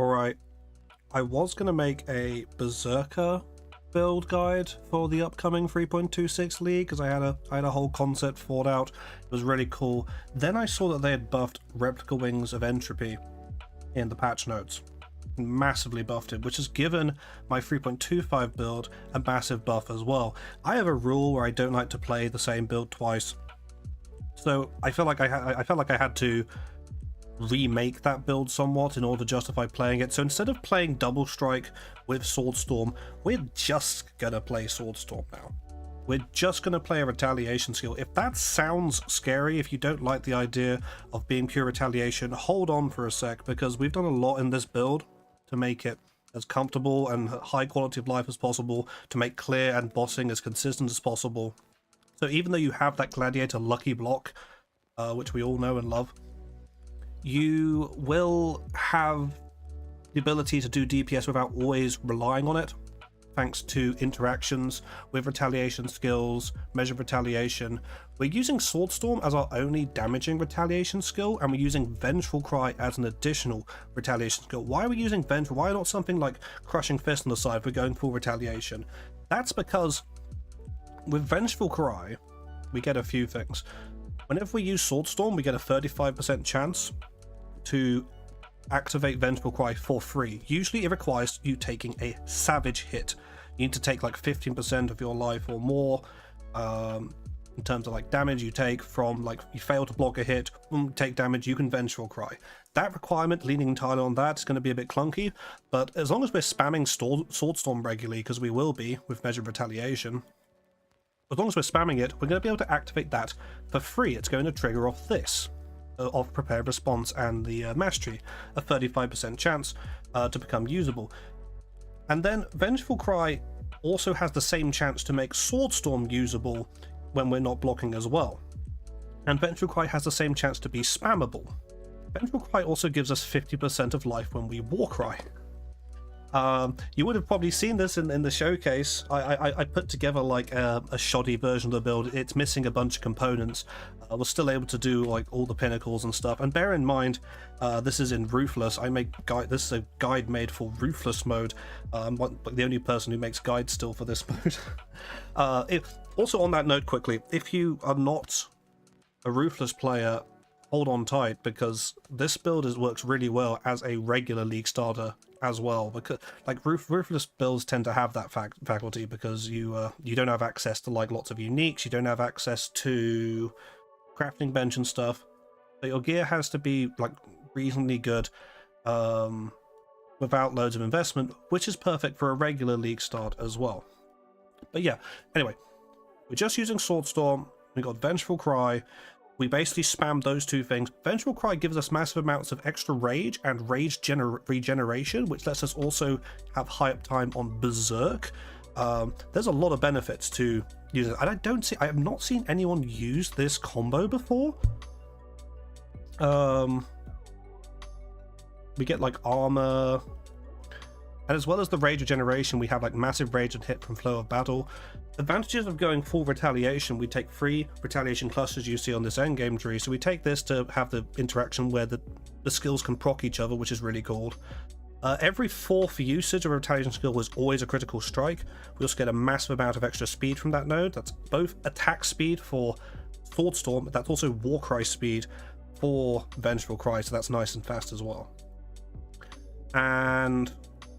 Alright, I was going to make a Berserker build guide for the upcoming 3.26 league because I had a whole concept thought out. It was really cool. Then I saw that they had buffed Replica Wings of Entropy in the patch notes. Massively buffed it, which has given my 3.25 build a massive buff as well. I have a rule where I don't like to play the same build twice, so I felt like I had to remake that build somewhat in order to justify playing it. So instead of playing Double Strike with Swordstorm, we're just gonna play Swordstorm now. We're just gonna play a Retaliation skill. If that sounds scary, if you don't like the idea of being pure Retaliation, hold on for a sec, because we've done a lot in this build to make it as comfortable and high quality of life as possible, to make clear and bossing as consistent as possible. So even though you have that Gladiator lucky block, which we all know and love, you will have the ability to do DPS without always relying on it, thanks to interactions with retaliation skills, measure retaliation. We're using Swordstorm as our only damaging retaliation skill, and we're using Vengeful Cry as an additional retaliation skill. Why are we using Vengeful? Why not something like Crushing Fist on the side if we're going full retaliation? That's because with Vengeful Cry, we get a few things. Whenever we use Swordstorm, we get a 35% chance to activate Vengeful Cry for free. Usually it requires you taking a savage hit. You need to take like 15% of your life or more in terms of like damage you take from, like, you fail to block a hit, take damage, you can Vengeful Cry. That requirement, leaning entirely on that, is going to be a bit clunky, but as long as we're spamming Swordstorm regularly, because we will be with Measured Retaliation, as long as we're spamming it, we're going to be able to activate that for free. It's going to trigger off this, of Prepared Response and the Mastery, a 35% chance to become usable. And then Vengeful Cry also has the same chance to make Swordstorm usable when we're not blocking as well. And Vengeful Cry has the same chance to be spammable. Vengeful Cry also gives us 50% of life when we Warcry. You would have probably seen this in the showcase. I put together like a shoddy version of the build. It's missing a bunch of components. I was still able to do like all the pinnacles and stuff. And bear in mind, this is in Ruthless. This is a guide made for Ruthless mode. I'm the only person who makes guides still for this mode. Also on that note, quickly, if you are not a Ruthless player, hold on tight, because this build works really well as a regular league starter as well, because like Ruthless builds tend to have that faculty, because you don't have access to like lots of uniques, you don't have access to crafting bench and stuff, so your gear has to be like reasonably good without loads of investment, which is perfect for a regular league start as well. But yeah, anyway, we're just using Swordstorm. We got Vengeful Cry. We basically spam those two things. Vengeful Cry gives us massive amounts of extra rage and rage regeneration, which lets us also have high uptime on Berserk. There's a lot of benefits to using it. And I have not seen anyone use this combo before. We get like armor, and as well as the rage regeneration, we have like massive rage and hit from flow of battle. Advantages of going full retaliation: we take 3 retaliation clusters you see on this endgame tree, so we take this to have the interaction where the skills can proc each other, which is really cool. Every 4th usage of a retaliation skill is always a critical strike. We also get a massive amount of extra speed from that node. That's both attack speed for Swordstorm, but that's also Warcry speed for Vengeful Cry, so that's nice and fast as well. And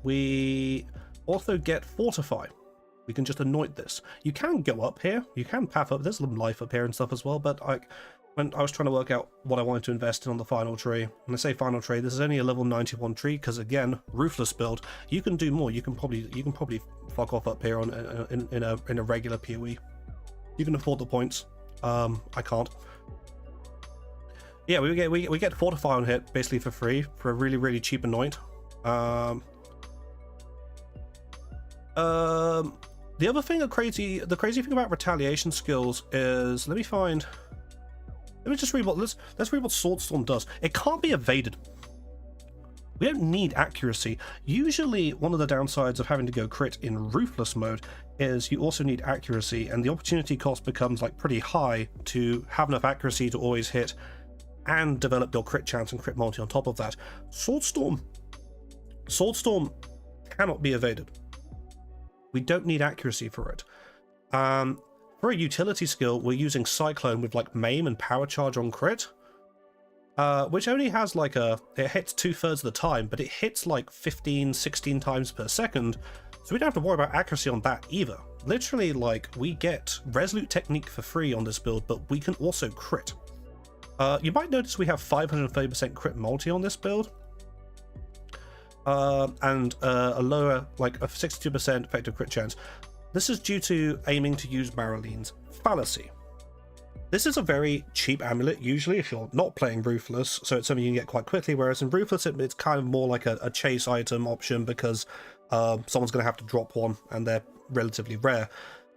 we also get Fortify. We can just anoint this. You can go up here, you can path up, there's some life up here and stuff as well, but when I was trying to work out what I wanted to invest in on the final tree, and I say final tree, this is only a level 91 tree, because again, Ruthless build, you can do more. You can probably fuck off up here on in a regular PoE. You can afford the points. I can't. Yeah, we get Fortify on hit basically for free for a really cheap anoint. The other thing, the crazy thing about retaliation skills is, let me just read let's read what Swordstorm does. It can't be evaded. We don't need accuracy. Usually one of the downsides of having to go crit in Ruthless mode is you also need accuracy, and the opportunity cost becomes like pretty high to have enough accuracy to always hit and develop your crit chance and crit multi on top of that. Swordstorm Swordstorm cannot be evaded. We don't need accuracy for it. For a utility skill, we're using Cyclone with like maim and power charge on crit, which only has like it hits 2/3 of the time, but it hits like 15, 16 times per second, so we don't have to worry about accuracy on that either. Literally, like, we get Resolute Technique for free on this build, but we can also crit. You might notice we have 530% crit multi on this build, and a lower, like a 62% effective crit chance. This is due to aiming to use Marylene's Fallacy. This is a very cheap amulet, usually, if you're not playing Ruthless, so it's something you can get quite quickly, whereas in Ruthless it's kind of more like a chase item option, because someone's going to have to drop one, and they're relatively rare.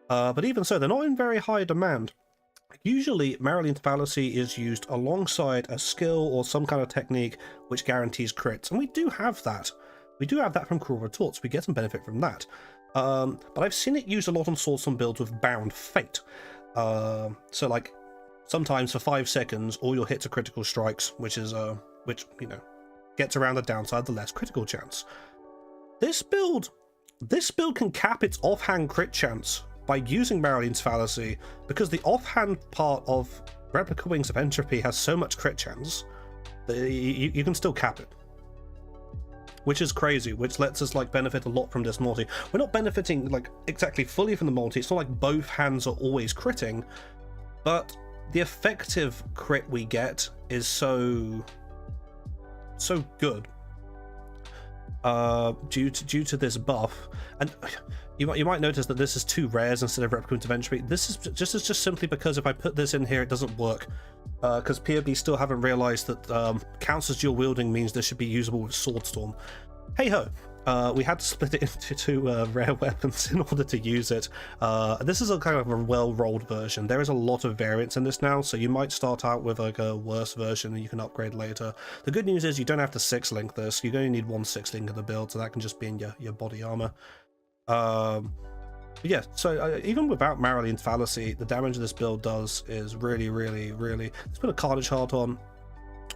But even so, they're not in very high demand. Usually, Marylene's Fallacy is used alongside a skill or some kind of technique which guarantees crits, and we do have that. We do have that from Cruel Retorts. We get some benefit from that. But I've seen it used a lot on Swordstorm builds with Bound Fate. So like, sometimes for 5 seconds, all your hits are critical strikes, which is which, you know, gets around the downside, the less critical chance. This build can cap its offhand crit chance by using Marylene's Fallacy, because the offhand part of Replica Wings of Entropy has so much crit chance that you can still cap it. Which is crazy, which lets us like benefit a lot from this multi. We're not benefiting like exactly fully from the multi. It's not like both hands are always critting, but the effective crit we get is so good due to this buff. And you might notice that this is 2 rares instead of Replica Wings of Entropy. This is just simply because if I put this in here, it doesn't work. Because POB still haven't realized that counts as dual wielding means this should be usable with Swordstorm. Hey ho, we had to split it into 2 rare weapons in order to use it. This is a kind of a well-rolled version. There is a lot of variance in this now, so you might start out with like a worse version and you can upgrade later. The good news is you don't have to 6-link this. You only need 1 6-link in the build, so that can just be in your body armor. But yeah, so even without Marylene's Fallacy, the damage this build does is really, really, really... Let's put a Carnage Heart on.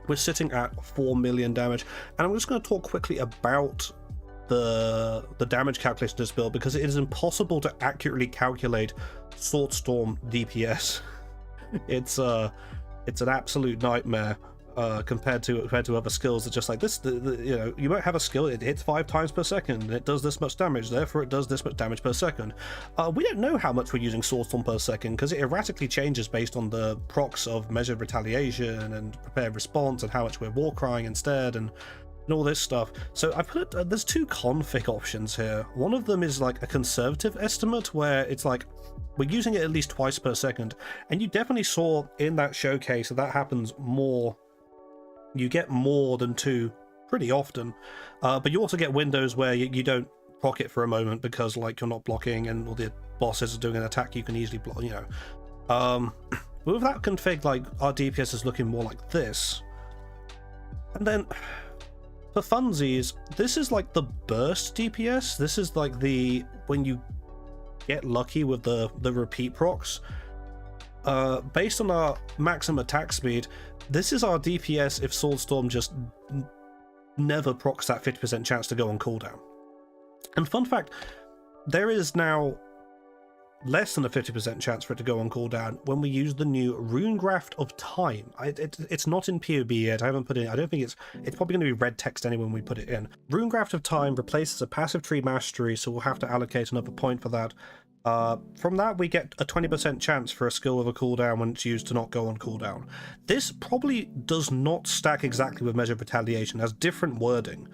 We're sitting at 4 million damage, and I'm just going to talk quickly about the damage calculation of this build, because it is impossible to accurately calculate Swordstorm DPS. It's an absolute nightmare. Compared to other skills that just like this, you know, you might have a skill, it hits 5 times per second and it does this much damage, therefore it does this much damage per second. We don't know how much we're using Swordstorm per second, because it erratically changes based on the procs of measured retaliation and prepared response and how much we're war crying instead and all this stuff. So I put there's 2 config options here. One of them is like a conservative estimate, where it's like we're using it at least twice per second, and you definitely saw in that showcase that happens more. You get more than 2 pretty often, but you also get windows where you don't proc it for a moment because like you're not blocking and all the bosses are doing an attack you can easily block, you know. But with that config, like our DPS is looking more like this. And then for funsies, this is like the burst DPS. This is like the when you get lucky with the repeat procs. Based on our maximum attack speed, this is our DPS if Swordstorm just never procs that 50% chance to go on cooldown. And fun fact, there is now less than a 50% chance for it to go on cooldown when we use the new Runegraft of Time. It's not in POB yet. I haven't put it in. I don't think it's probably going to be red text anyway when we put it in. Runegraft of Time replaces a passive tree mastery, so we'll have to allocate another point for that. From that, we get a 20% chance for a skill with a cooldown when it's used to not go on cooldown. This probably does not stack exactly with Measured Retaliation, has different wording.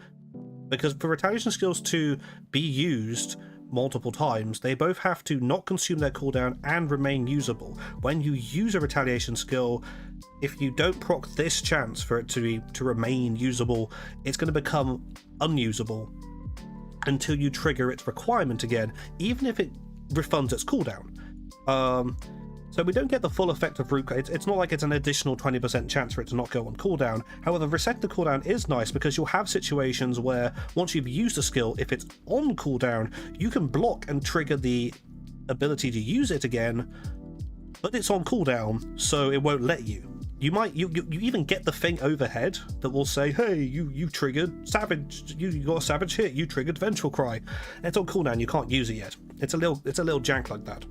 Because for Retaliation skills to be used multiple times, they both have to not consume their cooldown and remain usable. When you use a Retaliation skill, if you don't proc this chance for it to remain usable, it's going to become unusable until you trigger its requirement again, even if it refunds its cooldown. So we don't get the full effect of root. It's not like it's an additional 20% chance for it to not go on cooldown. However, resetting the cooldown is nice, because you'll have situations where once you've used a skill, if it's on cooldown, you can block and trigger the ability to use it again, but it's on cooldown, so it won't let you. you even get the thing overhead that will say, hey, you triggered savage, you got a savage hit, you triggered Vengeful Cry. And it's on cooldown, you can't use it yet. It's a little jank like that.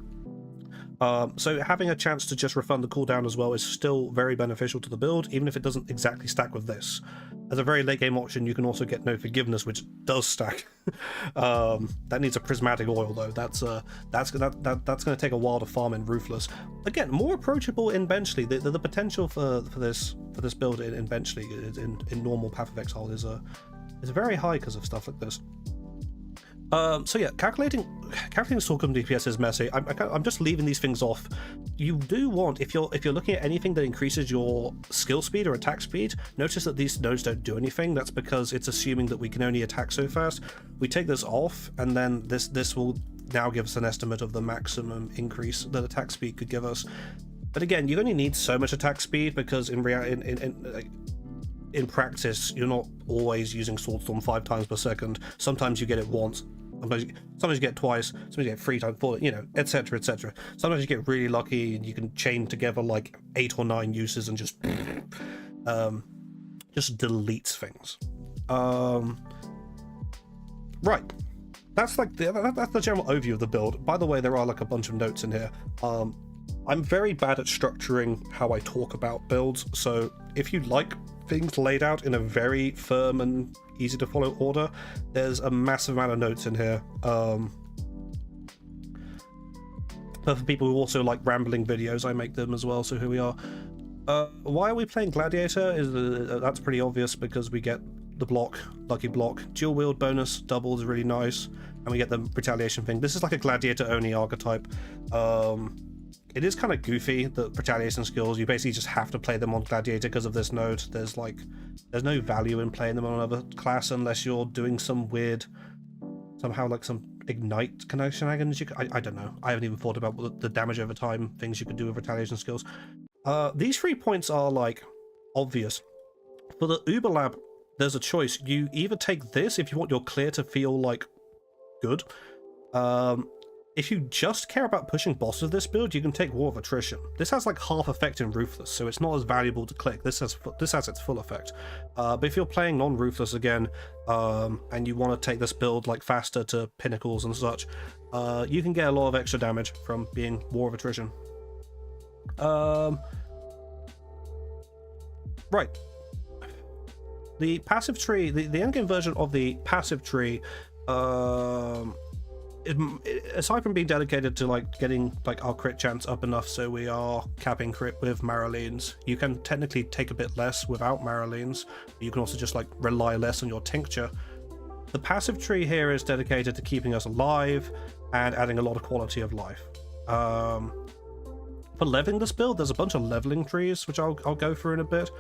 So having a chance to just refund the cooldown as well is still very beneficial to the build, even if it doesn't exactly stack with this. As a very late game option, you can also get No Forgiveness, which does stack. That needs a prismatic oil though. That's going to take a while to farm in Ruthless. Again, more approachable in Bench League. The potential for this build in Bench League in normal Path of Exile is very high because of stuff like this. So yeah, calculating Sorghum DPS is messy. I'm just leaving these things off. You do want, if you're looking at anything that increases your skill speed or attack speed, notice that these nodes don't do anything. That's because it's assuming that we can only attack so fast. We take this off, and then this will now give us an estimate of the maximum increase that attack speed could give us. But again, you only need so much attack speed because in practice, you're not always using Swordstorm 5 times per second. Sometimes you get it once. Sometimes you get it twice, sometimes you get 3 times, 4, etc, etc. Sometimes you get really lucky and you can chain together like 8 or 9 uses and just deletes things. Right, that's like that's the general overview of the build. By the way, there are like a bunch of notes in here. I'm very bad at structuring how I talk about builds, so if you like things laid out in a very firm and easy to follow order, there's a massive amount of notes in here. But for people who also like rambling videos, I make them as well, so here we are. Why are we playing Gladiator? That's pretty obvious, because we get the block, lucky block, dual wield bonus, double is really nice, and we get the retaliation thing. This is like a Gladiator only archetype. It is kind of goofy, the retaliation skills. You basically just have to play them on Gladiator because of this node. There's no value in playing them on another class unless you're doing some weird, somehow like some ignite kind of shenanigans. I don't know. I haven't even thought about the damage over time things you could do with retaliation skills. These 3 points are like obvious. For the Uber Lab, there's a choice. You either take this if you want your clear to feel like good. If you just care about pushing bosses with this build, you can take War of Attrition. This has like half effect in Ruthless, so it's not as valuable to click. This has its full effect. But if you're playing non-Ruthless again, and you want to take this build like faster to pinnacles and such, you can get a lot of extra damage from being War of Attrition. Right. The passive tree, the endgame version of the passive tree, aside from being dedicated to like getting like our crit chance up enough so we are capping crit with Marylene's, you can technically take a bit less without Marylene's. You can also just like rely less on your tincture. The passive tree here is dedicated to keeping us alive and adding a lot of quality of life. For leveling this build, there's a bunch of leveling trees which I'll go through in a bit,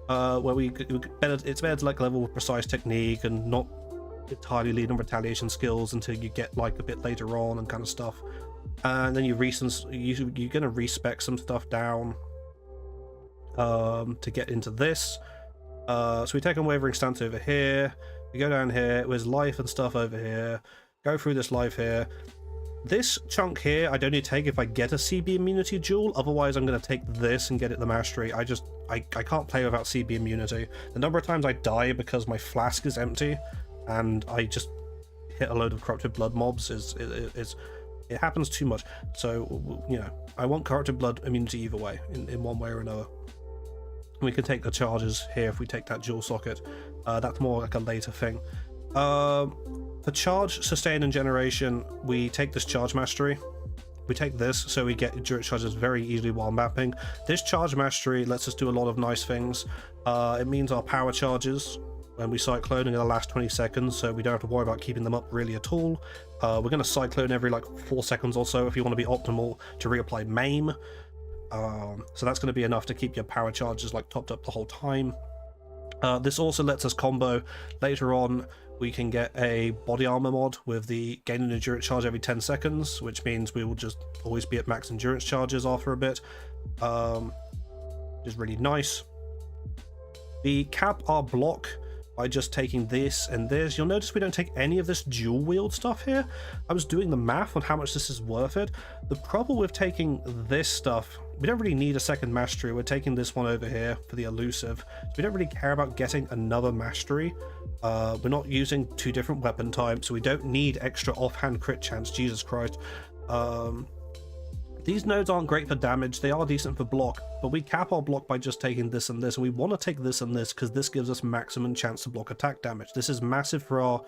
where it's better to like level with precise technique and not entirely lead on retaliation skills until you get like a bit later on and kind of stuff. And then you're gonna respec some stuff down to get into this. So we take Unwavering Stance over here, we go down here, there's life and stuff over here, go through this life here. This chunk here I'd only take if I get a CB immunity jewel, otherwise I'm going to take this and get it the mastery. I can't play without CB immunity. The number of times I die because my flask is empty and I just hit a load of corrupted blood mobs it happens too much. So, you know, I want corrupted blood immunity either way, in one way or another. We can take the charges here if we take that dual socket. That's more like a later thing. For charge, sustain, and generation, we take this charge mastery. We take this so we get endurance charges very easily while mapping. This charge mastery lets us do a lot of nice things. It means our power charges when we cyclone in the last 20 seconds, so we don't have to worry about keeping them up really at all. We're going to cyclone every like 4 seconds or so if you want to be optimal to reapply maim. So that's going to be enough to keep your power charges like topped up the whole time. This also lets us combo. Later on, we can get a body armor mod with the gain an endurance charge every 10 seconds, which means we will just always be at max endurance charges after a bit. Which is really nice. We cap our block by just taking this and this. You'll notice we don't take any of this dual wield stuff here. I was doing the math on how much this is worth it. The problem with taking this stuff we don't really need a second mastery. We're taking this one over here for the elusive. So we don't really care about getting another mastery. We're not using 2 different weapon types, so we don't need extra offhand crit chance. Jesus Christ. These nodes aren't great for damage. They are decent for block, but we cap our block by just taking this and this, and we want to take this and this because this gives us maximum chance to block attack damage. This is massive for our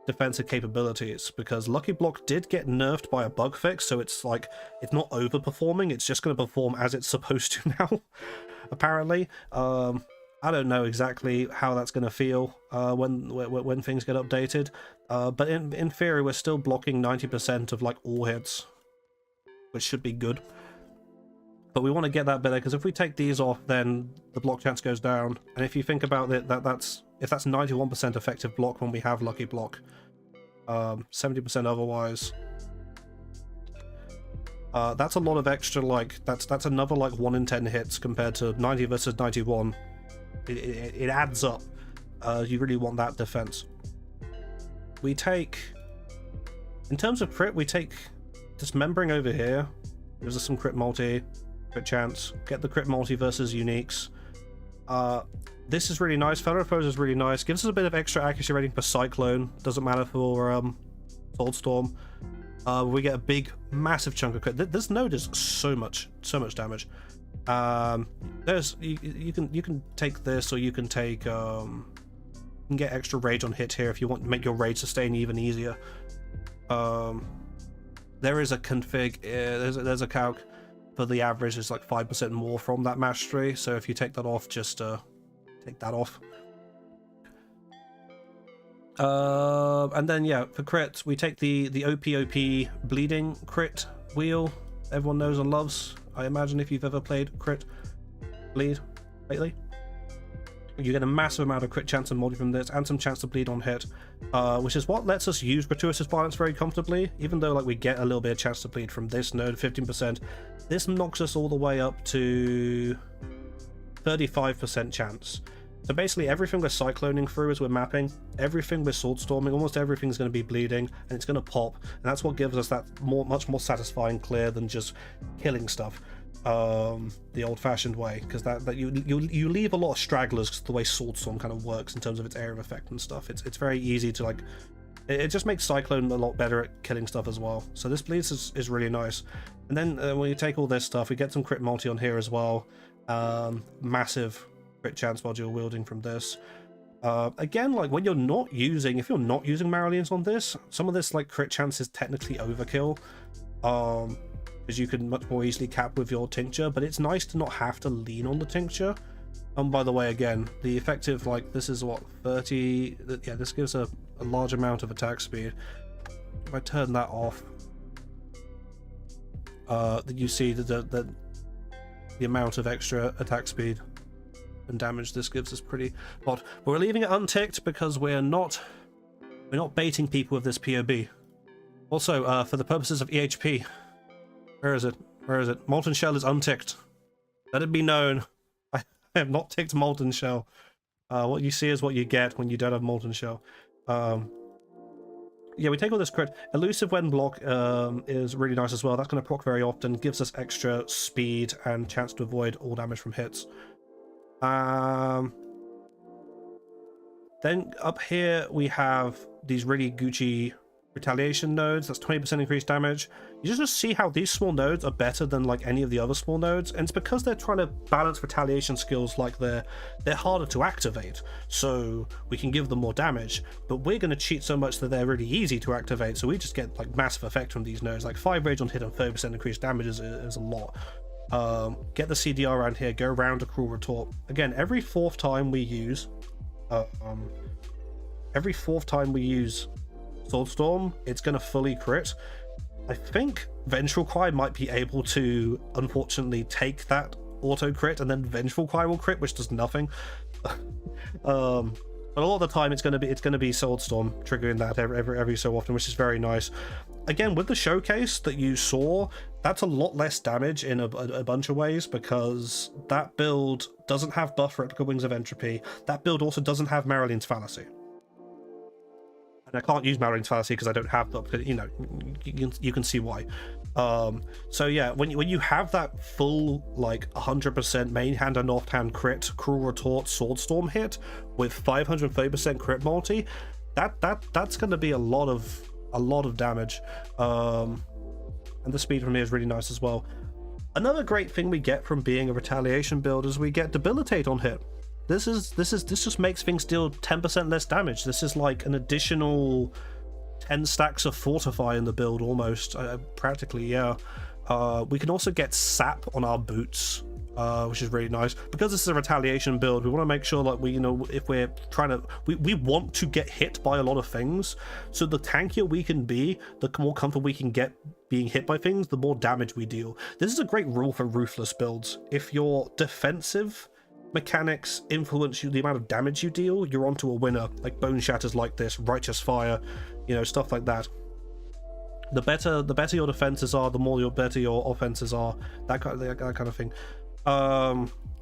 defensive capabilities, because Lucky Block did get nerfed by a bug fix, so it's like, it's not overperforming, it's just going to perform as it's supposed to now, apparently. I don't know exactly how that's going to feel when things get updated, but in theory we're still blocking 90% of like all hits, which should be good. But we want to get that better, because if we take these off, then the block chance goes down. And if you think about it, if that's 91% effective block when we have Lucky Block, 70% otherwise, that's a lot of extra, like, that's another like 1 in 10 hits compared to 90 versus 91. It adds up. You really want that defense. We take, in terms of crit, we take Dismembering over here, gives us some crit multi, crit chance, get the crit multi versus uniques. This is really nice. Feather Foes is really nice, gives us a bit of extra accuracy rating for Cyclone, doesn't matter for Swordstorm. We get a big, massive chunk of crit. This node is so much damage. There's you can take this, or you can take you can get extra rage on hit here if you want to make your rage sustain even easier. There is a config, there's a calc for the average is like 5% more from that mastery, so if you take that off, just take that off. And then yeah, for crits, we take the OP bleeding crit wheel everyone knows and loves, I imagine, if you've ever played crit bleed lately. You get a massive amount of crit chance and multi from this, and some chance to bleed on hit, which is what lets us use Gratuitous Violence very comfortably, even though like we get a little bit of chance to bleed from this node, 15%. This knocks us all the way up to 35% chance. So basically everything we're cycloning through as we're mapping, everything we're swordstorming, almost everything's going to be bleeding, and it's going to pop, and that's what gives us that much more satisfying clear than just killing stuff the old-fashioned way, because that you leave a lot of stragglers, because the way Swordstorm kind of works in terms of its area of effect and stuff. It's very easy to like, it just makes Cyclone a lot better at killing stuff as well. So this bleeds is really nice. And then when you take all this stuff, we get some crit multi on here as well. Massive crit chance while dual wielding from this. Again, like when you're not using, if you're not using Marylene's on this, some of this like crit chance is technically overkill. Because you can much more easily cap with your tincture, but it's nice to not have to lean on the tincture. And by the way, again, the effective, like, this is what, 30, yeah, this gives a large amount of attack speed. If I turn that off, you see the amount of extra attack speed and damage this gives us pretty lot. But we're leaving it unticked because we're not baiting people with this POB. Also, for the purposes of EHP, where is it? Where is it? Molten Shell is unticked. Let it be known. I have not ticked Molten Shell. What you see is what you get when you don't have Molten Shell. Yeah, we take all this crit. Elusive when block is really nice as well. That's going to proc very often. Gives us extra speed and chance to avoid all damage from hits. Then up here we have these really Gucci Retaliation nodes. That's 20% increased damage. You just see how these small nodes are better than like any of the other small nodes, and it's because they're trying to balance Retaliation skills. Like they're harder to activate, so we can give them more damage, but we're going to cheat so much that they're really easy to activate, so we just get like massive effect from these nodes. Like 5 rage on hit and 30% increased damage is a lot. Get the CDR around here, go around a Cruel Retort. Again, every fourth time we use Swordstorm, it's going to fully crit. I think Vengeful Cry might be able to, unfortunately, take that auto crit, and then Vengeful Cry will crit, which does nothing. But a lot of the time, it's going to be Swordstorm triggering that every so often, which is very nice. Again, with the showcase that you saw, that's a lot less damage in a bunch of ways, because that build doesn't have buff Replica Wings of Entropy. That build also doesn't have Marylene's Fallacy. And And I can't use Marylene's Fallacy because I don't have the, you know, you can see why. So yeah, when you have that full like 100% main hand and offhand crit Cruel Retort Swordstorm hit with 530% crit multi, that's going to be a lot of damage. And the speed from here is really nice as well. Another great thing we get from being a Retaliation build is we get Debilitate on hit. This just makes things deal 10% less damage. This is like an additional 10 stacks of Fortify in the build almost, practically, yeah. We can also get sap on our boots, which is really nice. Because this is a Retaliation build, we want to make sure that we, you know, if we're trying to, we want to get hit by a lot of things. So the tankier we can be, the more comfortable we can get being hit by things, the more damage we deal. This is a great rule for Ruthless builds. If your defensive mechanics influence you, the amount of damage you deal, you're onto a winner. Like Bone Shatters like this, Righteous Fire, you know, stuff like that. The better your defenses are, the more better your offenses are. That kind of thing.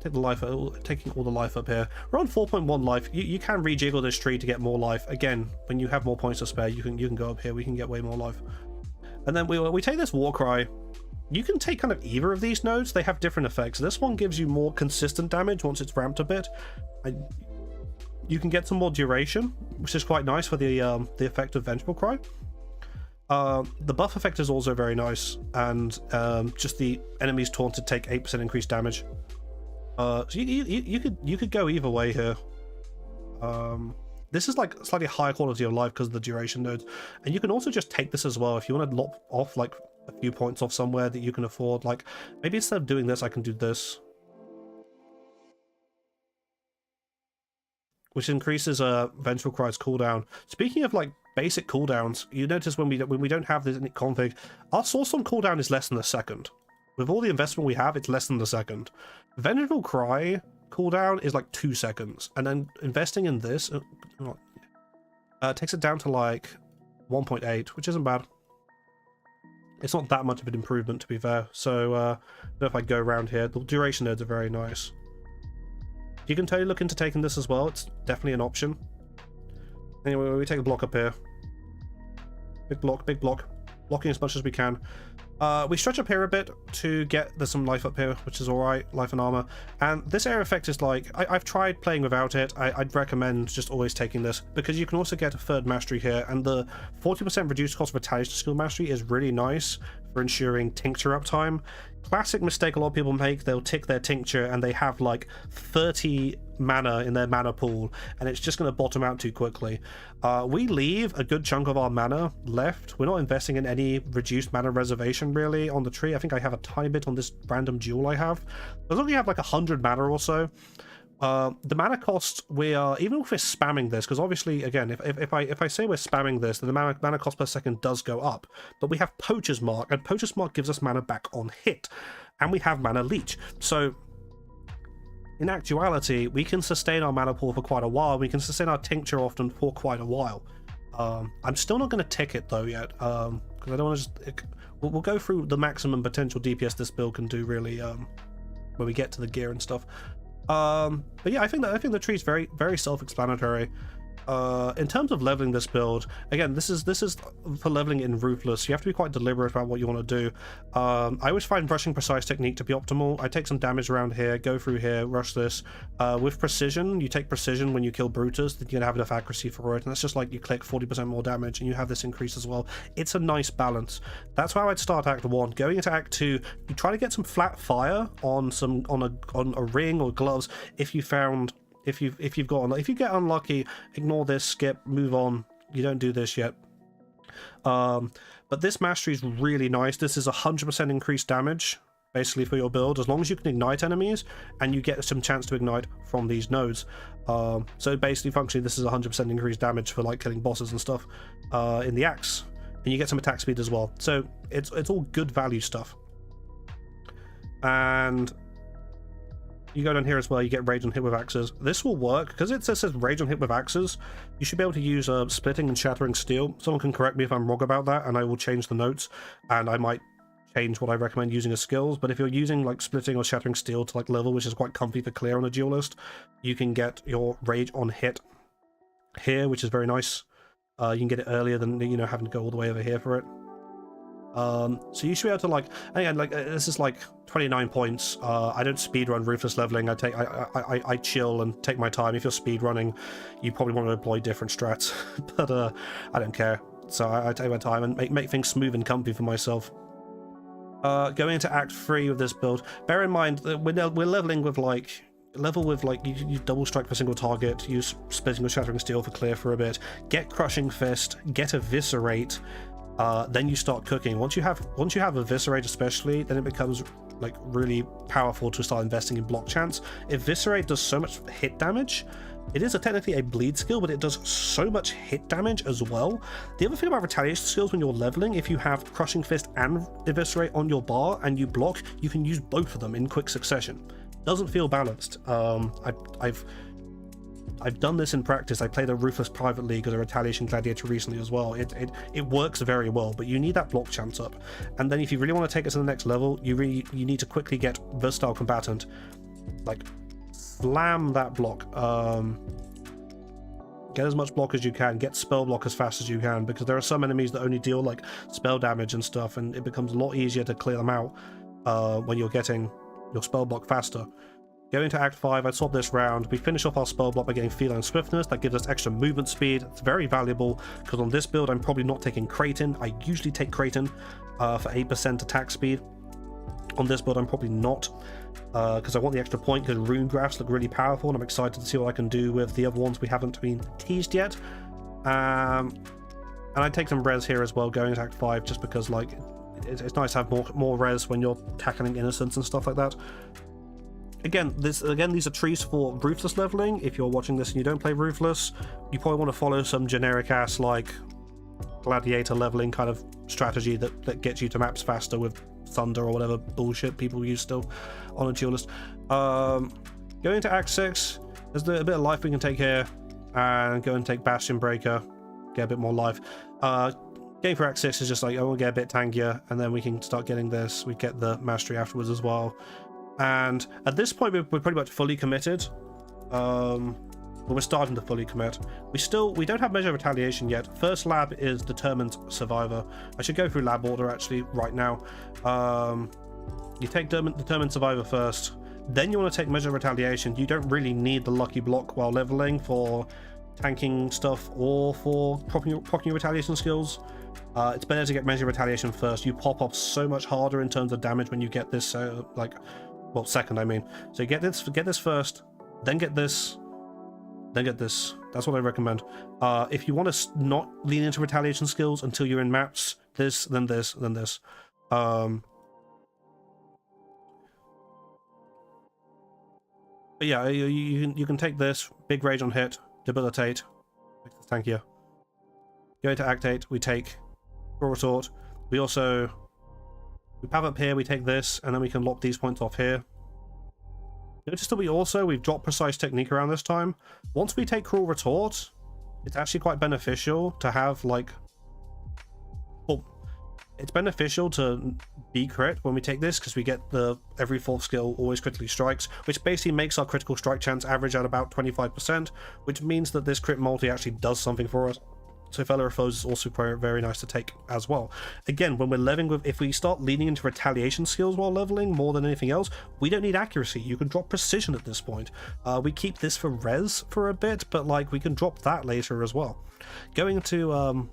Take the life, taking all the life up here. We're on 4.1 life. You can rejiggle this tree to get more life. Again, when you have more points to spare, you can go up here. We can get way more life. And then we take this War Cry. You can take kind of either of these nodes. They have different effects. This one gives you more consistent damage once it's ramped a bit. You can get some more duration, which is quite nice for the effect of Vengeful Cry. The buff effect is also very nice, and just the enemies taunted take 8% increased damage. So you could go either way here. This is like slightly higher quality of life because of the duration nodes, and you can also just take this as well if you want to lop off like a few points off somewhere that you can afford. Like maybe instead of doing this, I can do this, which increases Vengeful Cry's cooldown. Speaking of like basic cooldowns, you notice when we don't have this in config, our Swordstorm cooldown is less than a second. With all the investment we have, it's less than a second. Vengeful Cry cooldown is like 2 seconds, and then investing in this takes it down to like 1.8, which isn't bad. It's not that much of an improvement, to be fair. So if I go around here, the duration nodes are very nice. You can totally look into taking this as well. It's definitely an option. Anyway, we take a block up here. Big block, blocking as much as we can. We stretch up here a bit to get there's some life up here, which is alright, life and armor. And this area effect is like, I've tried playing without it. I'd recommend just always taking this, because you can also get a third mastery here, and the 40% reduced cost of Retaliation skill mastery is really nice for ensuring tincture uptime. Classic mistake a lot of people make, they'll tick their tincture and they have like 30 mana in their mana pool, and it's just going to bottom out too quickly. We leave a good chunk of our mana left. We're not investing in any reduced mana reservation really on the tree. I think I have a tiny bit on this random jewel I have. As long as you have like 100 mana or so, the mana cost, we are, even if we're spamming this, because obviously again if I say we're spamming this, then the mana cost per second does go up, but we have Poacher's Mark, and Poacher's Mark gives us mana back on hit, and we have Mana Leech, so in actuality we can sustain our mana pool for quite a while. We can sustain our tincture often for quite a while. I'm still not going to tick it though yet, because I don't want to just we'll go through the maximum potential DPS this build can do really when we get to the gear and stuff. But yeah, I think the tree is very, very self-explanatory. In terms of leveling this build, again, this is for leveling in Ruthless. You have to be quite deliberate about what you want to do. I always find rushing precise technique to be optimal. I take some damage around here, go through here, rush this. With precision, you take precision when you kill Brutus, then you're gonna have enough accuracy for it, and that's just like you click 40% more damage, and you have this increase as well. It's a nice balance. That's how I'd start Act 1. Going into Act 2, you try to get some flat fire on a ring or gloves if you found. If you get unlucky, ignore this, skip, move on. You don't do this yet. But this mastery is really nice. This is 100% increased damage, basically, for your build, as long as you can ignite enemies, and you get some chance to ignite from these nodes. So basically, functionally, this is 100% increased damage for like killing bosses and stuff in the axe, and you get some attack speed as well. So it's all good value stuff. And you go down here as well, you get rage on hit with axes. This will work, because it says rage on hit with axes. You should be able to use splitting and shattering steel. Someone can correct me if I'm wrong about that, and I will change the notes, and I might change what I recommend using as skills. But if you're using like splitting or shattering steel to like level, which is quite comfy for clear on a duelist, you can get your rage on hit here, which is very nice. You can get it earlier than, you know, having to go all the way over here for it. So you should be able to, like, again, like, this is like 29 points. I don't speedrun Ruthless leveling. I chill and take my time. If you're speedrunning, you probably want to employ different strats, but I don't care. So I take my time and make things smooth and comfy for myself. Going into Act 3 with this build, bear in mind that we're leveling with like you double strike for single target, use splitting or shattering steel for clear for a bit, get crushing fist, get eviscerate. Then you start cooking. Once you have eviscerate especially, then it becomes like really powerful to start investing in block chance. Eviscerate does so much hit damage. It is technically a bleed skill, but it does so much hit damage as well. The other thing about retaliation skills when you're leveling, if you have crushing fist and eviscerate on your bar and you block, you can use both of them in quick succession. Doesn't feel balanced. I've done this in practice. I played a Ruthless private league as a Retaliation Gladiator recently as well. It works very well, but you need that block chance up. And then if you really want to take it to the next level, you need to quickly get Versatile Combatant. Like, slam that block. Get as much block as you can. Get spell block as fast as you can, because there are some enemies that only deal like spell damage and stuff, and it becomes a lot easier to clear them out when you're getting your spell block faster. Going to Act 5, I swap this round. We finish off our spell block by getting Feline Swiftness. That gives us extra movement speed. It's very valuable, because on this build I'm probably not taking Kraton. I usually take Kraton for 8% attack speed. On this build I'm probably not, because I want the extra point, because rune graphs look really powerful, and I'm excited to see what I can do with the other ones we haven't been teased yet. And I take some res here as well going to Act 5, just because like it's nice to have more res when you're tackling innocence and stuff like that. Again, these are trees for Ruthless leveling. If you're watching this and you don't play Ruthless, you probably want to follow some generic ass like Gladiator leveling kind of strategy that gets you to maps faster with Thunder or whatever bullshit people use still on a duelist. Going to Act 6, there's a bit of life we can take here, and go and take Bastion Breaker, get a bit more life. Game for Act 6 is just like, I want to get a bit tankier, and then we can start getting this. We get the mastery afterwards as well. And at this point we're pretty much fully committed. We're starting to fully commit. We don't have Measure of Retaliation yet. First lab is Determined Survivor. I should go through lab order actually right now. You take Determined Survivor first, then you want to take Measure of Retaliation. You don't really need the lucky block while leveling for tanking stuff or for proccing your retaliation skills. It's better to get Measure of Retaliation first. You pop off so much harder in terms of damage when you get this well, second, I mean. So you get this first, then get this, then get this. That's what I recommend. If you want to not lean into retaliation skills until you're in maps, this, then this, then this. But yeah, you can take this, big rage on hit, debilitate, thank you. Go to Act 8, we take Raw Retort. We have up here, we take this, and then we can lock these points off here. Notice that we've dropped Precise Technique around this time. Once we take Cruel Retort, it's actually quite beneficial to have like, well, it's beneficial to be crit when we take this, because we get the every fourth skill always critically strikes, which basically makes our critical strike chance average at about 25%, which means that this crit multi actually does something for us. So Fellow Foes is also very nice to take as well. Again, when we're leveling with, if we start leaning into retaliation skills while leveling more than anything else, we don't need accuracy. You can drop precision at this point. We keep this for res for a bit, but like we can drop that later as well. Going to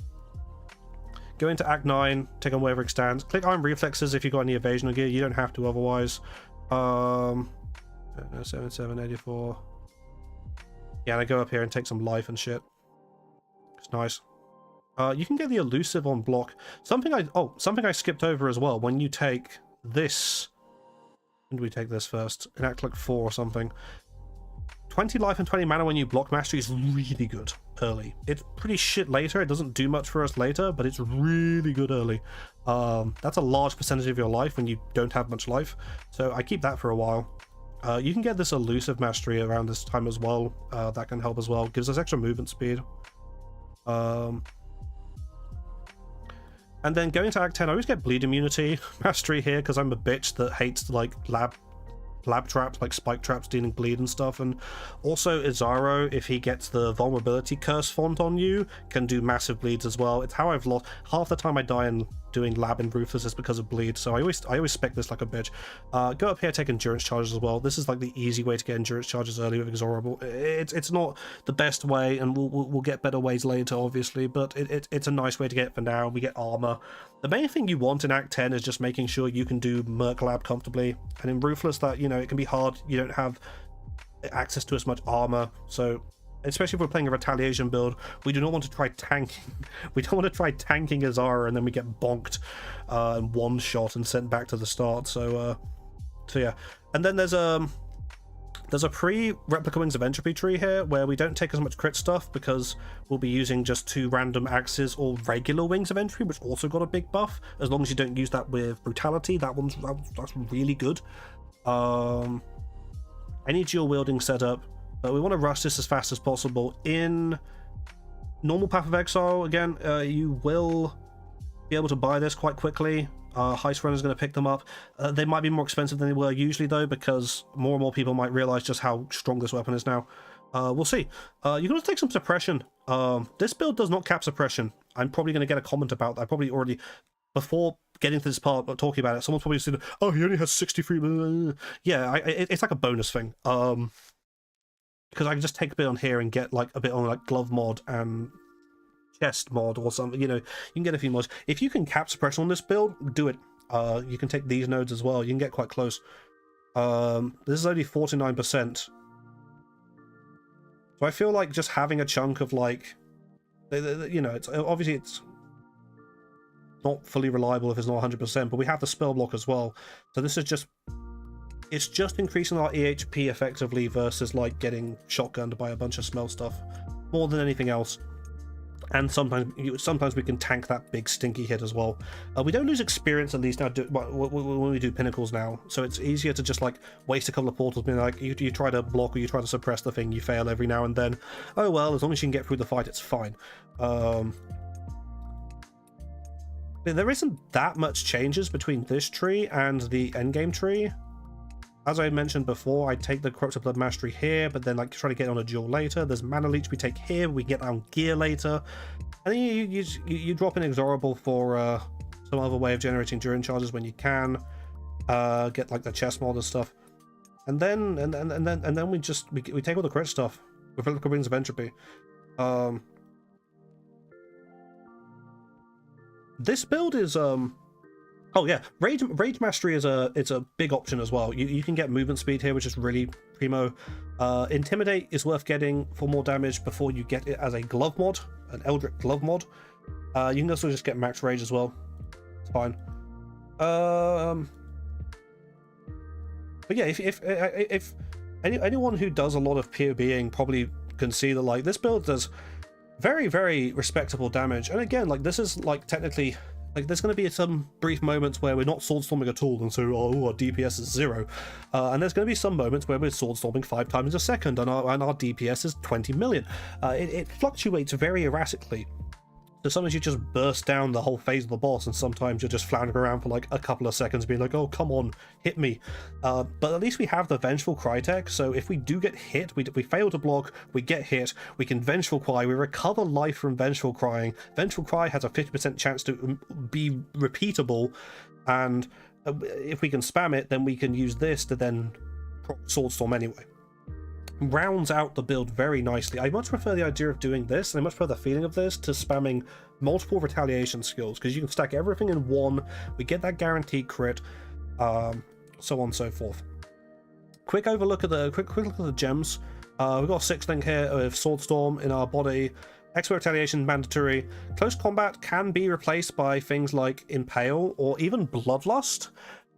Act 9, take on Wavering Stance. Click Iron Reflexes if you've got any evasion gear. You don't have to otherwise. 7784. Yeah, and I go up here and take some life and shit. It's nice. You can get the elusive on block. Something I skipped over as well. When you take this, when do we take this first? In Act like 4 or something. 20 life and 20 mana when you block mastery is really good early. It's pretty shit later. It doesn't do much for us later, but it's really good early. That's a large percentage of your life when you don't have much life. So I keep that for a while. You can get this elusive mastery around this time as well. That can help as well. Gives us extra movement speed. And then going to Act 10, I always get bleed immunity mastery here because I'm a bitch that hates like lab lab traps, like spike traps dealing bleed and stuff. And also Izaro, if he gets the vulnerability curse font on you, can do massive bleeds as well. It's how I've lost half the time I die in doing lab and Ruthless is because of bleed, so I always spec this like a bitch. Go up here, take endurance charges as well. This is like the easy way to get endurance charges early with Exorable. It's not the best way, and we'll get better ways later, obviously, but it's a nice way to get it for now. We get armor. The main thing you want in Act 10 is just making sure you can do Merc Lab comfortably, and in Ruthless that, you know, it can be hard. You don't have access to as much armor, so especially if we're playing a Retaliation build, we do not want to try tanking. We don't want to try tanking Azara and then we get bonked and one shot and sent back to the start. So yeah. And then there's a pre-Replica Wings of Entropy tree here where we don't take as much crit stuff because we'll be using just 2 random axes or regular Wings of Entropy, which also got a big buff. As long as you don't use that with Brutality, that's really good. Any dual wielding setup. But we want to rush this as fast as possible. In normal Path of Exile, again, you will be able to buy this quite quickly. Heist Runner is going to pick them up. They might be more expensive than they were usually, though, because more and more people might realize just how strong this weapon is now. We'll see. You can also take some suppression. This build does not cap suppression. I'm probably going to get a comment about that. I probably already, before getting to this part, talking about it, someone's probably said, oh, he only has 63. Yeah, it's like a bonus thing. Because I can just take a bit on here and get like a bit on like glove mod and chest mod or something. You know, you can get a few mods. If you can cap suppression on this build, do it. You can take these nodes as well. You can get quite close. This is only 49%. So I feel like just having a chunk of like, you know, it's obviously it's not fully reliable if it's not 100%, but we have the spell block as well. So this is just, it's just increasing our EHP effectively versus like getting shotgunned by a bunch of smell stuff more than anything else. And sometimes we can tank that big stinky hit as well. We don't lose experience at least now when we do pinnacles now, so it's easier to just like waste a couple of portals being like you try to block or you try to suppress the thing, you fail every now and then. Oh well, as long as you can get through the fight, it's fine. There isn't that much changes between this tree and the endgame tree. As I mentioned before, I take the Corrupted Blood Mastery here, but then like try to get on a duel later. There's Mana Leech we take here, we get on gear later. And then you drop an Inexorable for some other way of generating Durin charges when you can. Get like the chest mod and stuff. And then we take all the crit stuff with Replica Wings of Entropy. This build is oh yeah, Rage Mastery is a big option as well. You can get movement speed here, which is really primo. Intimidate is worth getting for more damage before you get it as a glove mod, an Eldritch glove mod. You can also just get max rage as well. It's fine. But yeah, if anyone who does a lot of PoBing probably can see that like this build does very, very respectable damage. And again, like this is like technically, like there's going to be some brief moments where we're not swordstorming at all, and so our DPS is 0. And there's going to be some moments where we're swordstorming 5 times a second, and our DPS is 20 million. It fluctuates very erratically. So sometimes you just burst down the whole phase of the boss, and sometimes you're just floundering around for like a couple of seconds being like, oh, come on, hit me. But at least we have the Vengeful Cry tech, so if we do get hit, we fail to block, we get hit, we can Vengeful Cry, we recover life from Vengeful Crying. Vengeful Cry has a 50% chance to be repeatable, and if we can spam it, then we can use this to then Swordstorm anyway. Rounds out the build very nicely. I much prefer the idea of doing this, and I much prefer the feeling of this to spamming multiple retaliation skills, because you can stack everything in one, we get that guaranteed crit, so on and so forth. Quick look at the gems. We've got a 6-link here of Swordstorm in our body. Expert Retaliation mandatory. Close combat can be replaced by things like Impale or even Bloodlust.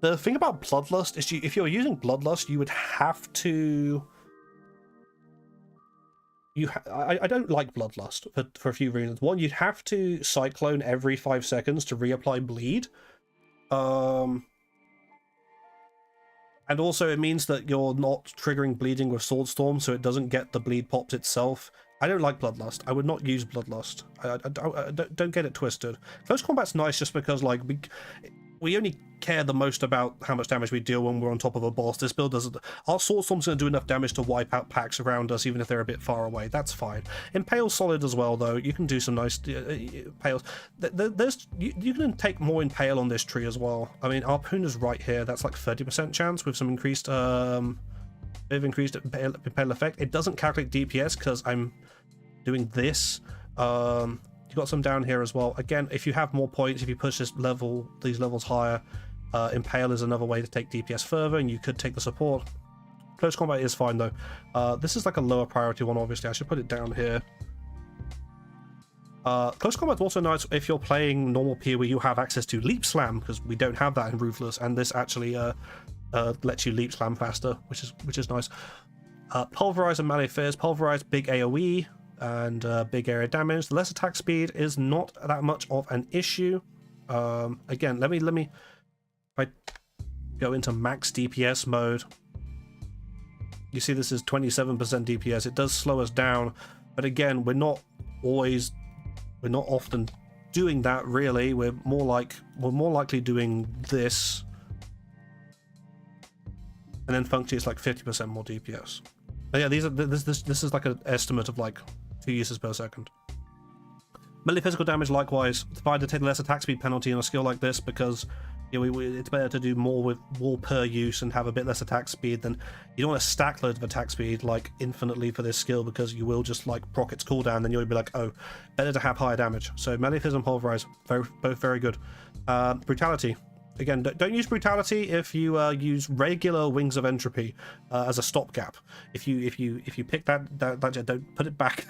The thing about Bloodlust is if you're using Bloodlust, you would have to... I don't like Bloodlust for a few reasons. One, you'd have to Cyclone every 5 seconds to reapply bleed. And also it means that you're not triggering bleeding with Swordstorm, so it doesn't get the bleed popped itself. I don't like Bloodlust. I would not use Bloodlust. I don't get it twisted. Close combat's nice just because like we only care the most about how much damage we deal when we're on top of a boss. This build doesn't. Our Swordstorm's going to do enough damage to wipe out packs around us, even if they're a bit far away. That's fine. Impale's solid as well, though. You can do some nice Impales. You can take more Impale on this tree as well. I mean, our Puna's right here. That's like 30% chance with some increased Impale effect. It doesn't calculate DPS because I'm doing this. You got some down here as well. Again, if you have more points, if you push these levels higher, Impale is another way to take DPS further, and you could take the support. Close combat is fine though. This is like a lower priority one, obviously. I should put it down here. Close combat's also nice if you're playing normal PoE where you have access to Leap Slam, because we don't have that in Ruthless, and this actually lets you Leap Slam faster, which is nice. Pulverize and Melee Fizz. Pulverize, big AoE and big area damage. The less attack speed is not that much of an issue. Again, let me if I go into max DPS mode, you see this is 27% DPS. It does slow us down, but again, we're not often doing that really. We're more likely doing this, and then functionally it's like 50% more DPS. But yeah, this is like an estimate of like 2 uses per second. Melee physical damage likewise. It's fine to take less attack speed penalty on a skill like this, because you know, it's better to do more with wall per use and have a bit less attack speed than you don't want to stack loads of attack speed like infinitely for this skill, because you will just like proc its cooldown, then you'll be like, oh, better to have higher damage. So Melee Fizz and Pulverize, both very good. Brutality. Again, don't use Brutality if you use regular Wings of Entropy as a stopgap. If you pick that, don't put it back.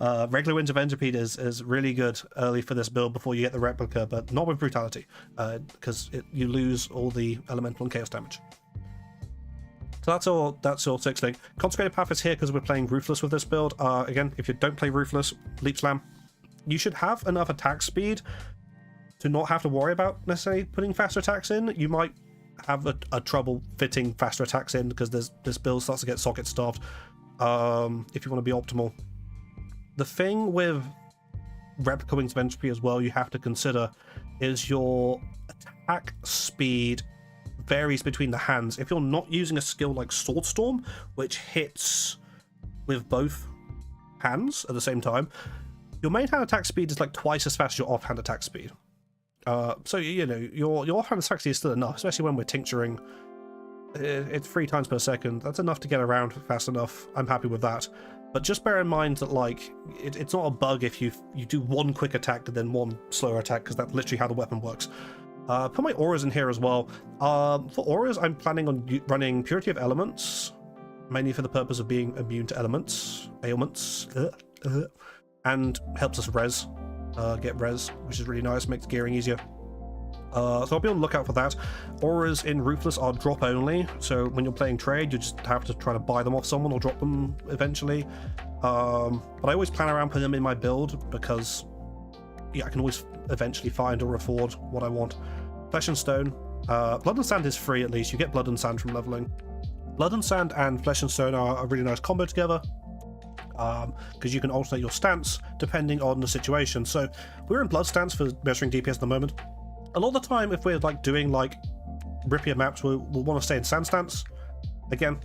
Regular Wings of Entropy is really good early for this build before you get the Replica, but not with Brutality, because you lose all the elemental and chaos damage. So that's all 6 thing. Consecrated Path is here because we're playing Ruthless with this build. Again, if you don't play Ruthless, Leap Slam. You should have enough attack speed to not have to worry about necessarily putting faster attacks in. You might have a trouble fitting faster attacks in because this build starts to get socket starved if you want to be optimal. The thing with Replica Wings of Entropy as well you have to consider is your attack speed varies between the hands. If you're not using a skill like Swordstorm, which hits with both hands at the same time, your main hand attack speed is like twice as fast as your offhand attack speed. So you know your offhand attack speed is still enough, especially when we're tincturing. It's 3 times per second. That's enough to get around fast enough. I'm happy with that. But just bear in mind that like it's not a bug if you do one quick attack and then one slower attack, because that's literally how the weapon works. Put my auras in here as well. For auras, I'm planning on running Purity of Elements, mainly for the purpose of being immune to ailments, and helps us res. Get res, which is really nice, makes gearing easier. So I'll be on the lookout for that. Auras in Ruthless are drop only, so when you're playing trade, you just have to try to buy them off someone or drop them eventually. But I always plan around putting them in my build because yeah, I can always eventually find or afford what I want. Flesh and Stone. Blood and Sand is free at least. You get Blood and Sand from leveling. Blood and Sand and Flesh and Stone are a really nice combo together, because you can alternate your stance depending on the situation. So we're in Blood stance for measuring DPS at the moment. A lot of the time, if we're like doing like rippier maps, we'll want to stay in Sand stance. Again,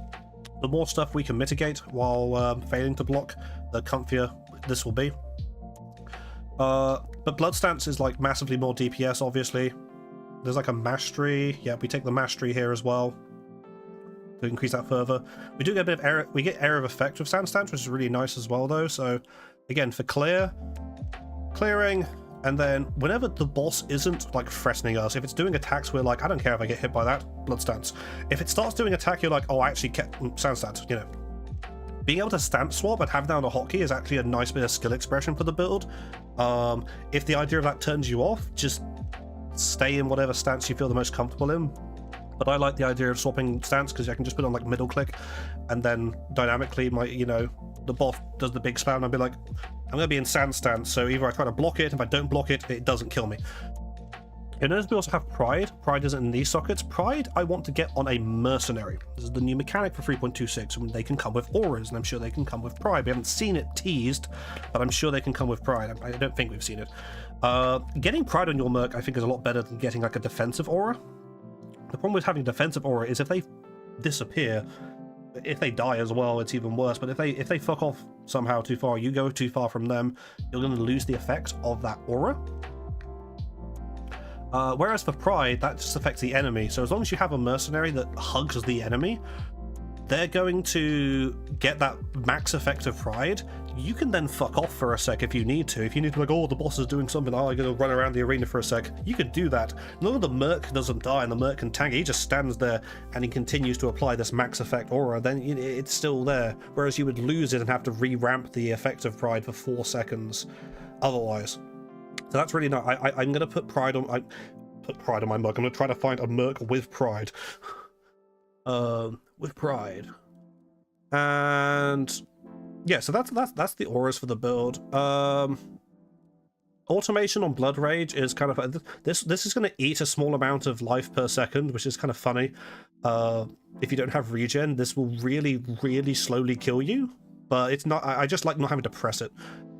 the more stuff we can mitigate while failing to block, the comfier this will be. But Blood stance is like massively more DPS, obviously. There's like a mastery. Yeah, we take the mastery here as well to increase that further. We do get a bit of area. We get area of effect with Sand stance, which is really nice as well, though. So again, for clearing. And then whenever the boss isn't like threatening us, if it's doing attacks, we're like, I don't care if I get hit by that, Blood stance. If it starts doing attack, you're like, oh, I actually kept Sand stance, you know. Being able to stance swap and have down a hotkey is actually a nice bit of skill expression for the build. If the idea of that turns you off, just stay in whatever stance you feel the most comfortable in. But I like the idea of swapping stance because I can just put on like middle click, and then dynamically the boss does the big spam, and I'll be like, I'm going to be in Sand stance, so either I try to block it, if I don't block it, it doesn't kill me. You notice we also have Pride. Pride isn't in these sockets. Pride I want to get on a Mercenary. This is the new mechanic for 3.26, and they can come with auras, and I'm sure they can come with Pride. We haven't seen it teased, but I'm sure they can come with Pride. I don't think we've seen it. Getting Pride on your Merc, I think, is a lot better than getting like a defensive aura. The problem with having a defensive aura is if they disappear, if they die as well, it's even worse. But if they fuck off somehow too far, you go too far from them, you're going to lose the effect of that aura. Whereas for Pride, that just affects the enemy. So as long as you have a Mercenary that hugs the enemy, they're going to get that max effect of Pride. You can then fuck off for a sec if you need to. If you need to, like, oh, the boss is doing something, oh, I'm going to run around the arena for a sec. You could do that. As long as the Merc doesn't die and the Merc can tank it, he just stands there and he continues to apply this max effect aura, then it's still there. Whereas you would lose it and have to re-ramp the effect of Pride for 4 seconds otherwise. So that's really not. I'm going to put Pride on. I put Pride on my Merc. I'm going to try to find a Merc with Pride. With Pride. And yeah, so that's the auras for the build. Automation on Blood Rage is kind of this is going to eat a small amount of life per second, which is kind of funny. If you don't have regen, this will really slowly kill you. But it's not. I just like not having to press it,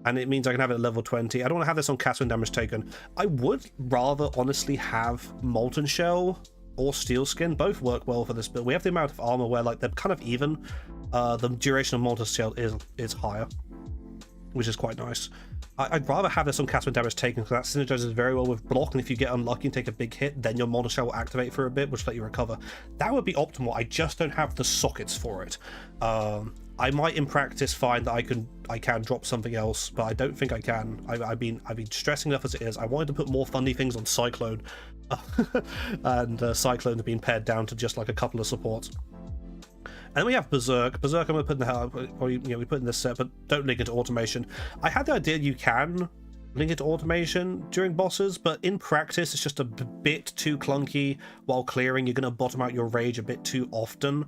and it means I can have it at level 20. I don't want to have this on cast when damage taken. I would rather honestly have Molten Shell or Steel Skin. Both work well for this build. We have the amount of armor where like they're kind of even. The duration of Molten Shell is higher, which is quite nice. I'd rather have this on cast when damage taken because that synergizes very well with block, and if you get unlucky and take a big hit, then your Molten Shell will activate for a bit, which will let you recover. That would be optimal. I just don't have the sockets for it. I might in practice find that I can drop something else, but I don't think I can. I've been stressing enough as it is. I wanted to put more funny things on Cyclone, and Cyclone have been pared down to just like a couple of supports. And then we have Berserk. Berserk I'm going to put in the hell, or we put in this set, but don't link it to automation. I had the idea you can link it to automation during bosses, but in practice it's just a bit too clunky. While clearing, you're going to bottom out your rage a bit too often.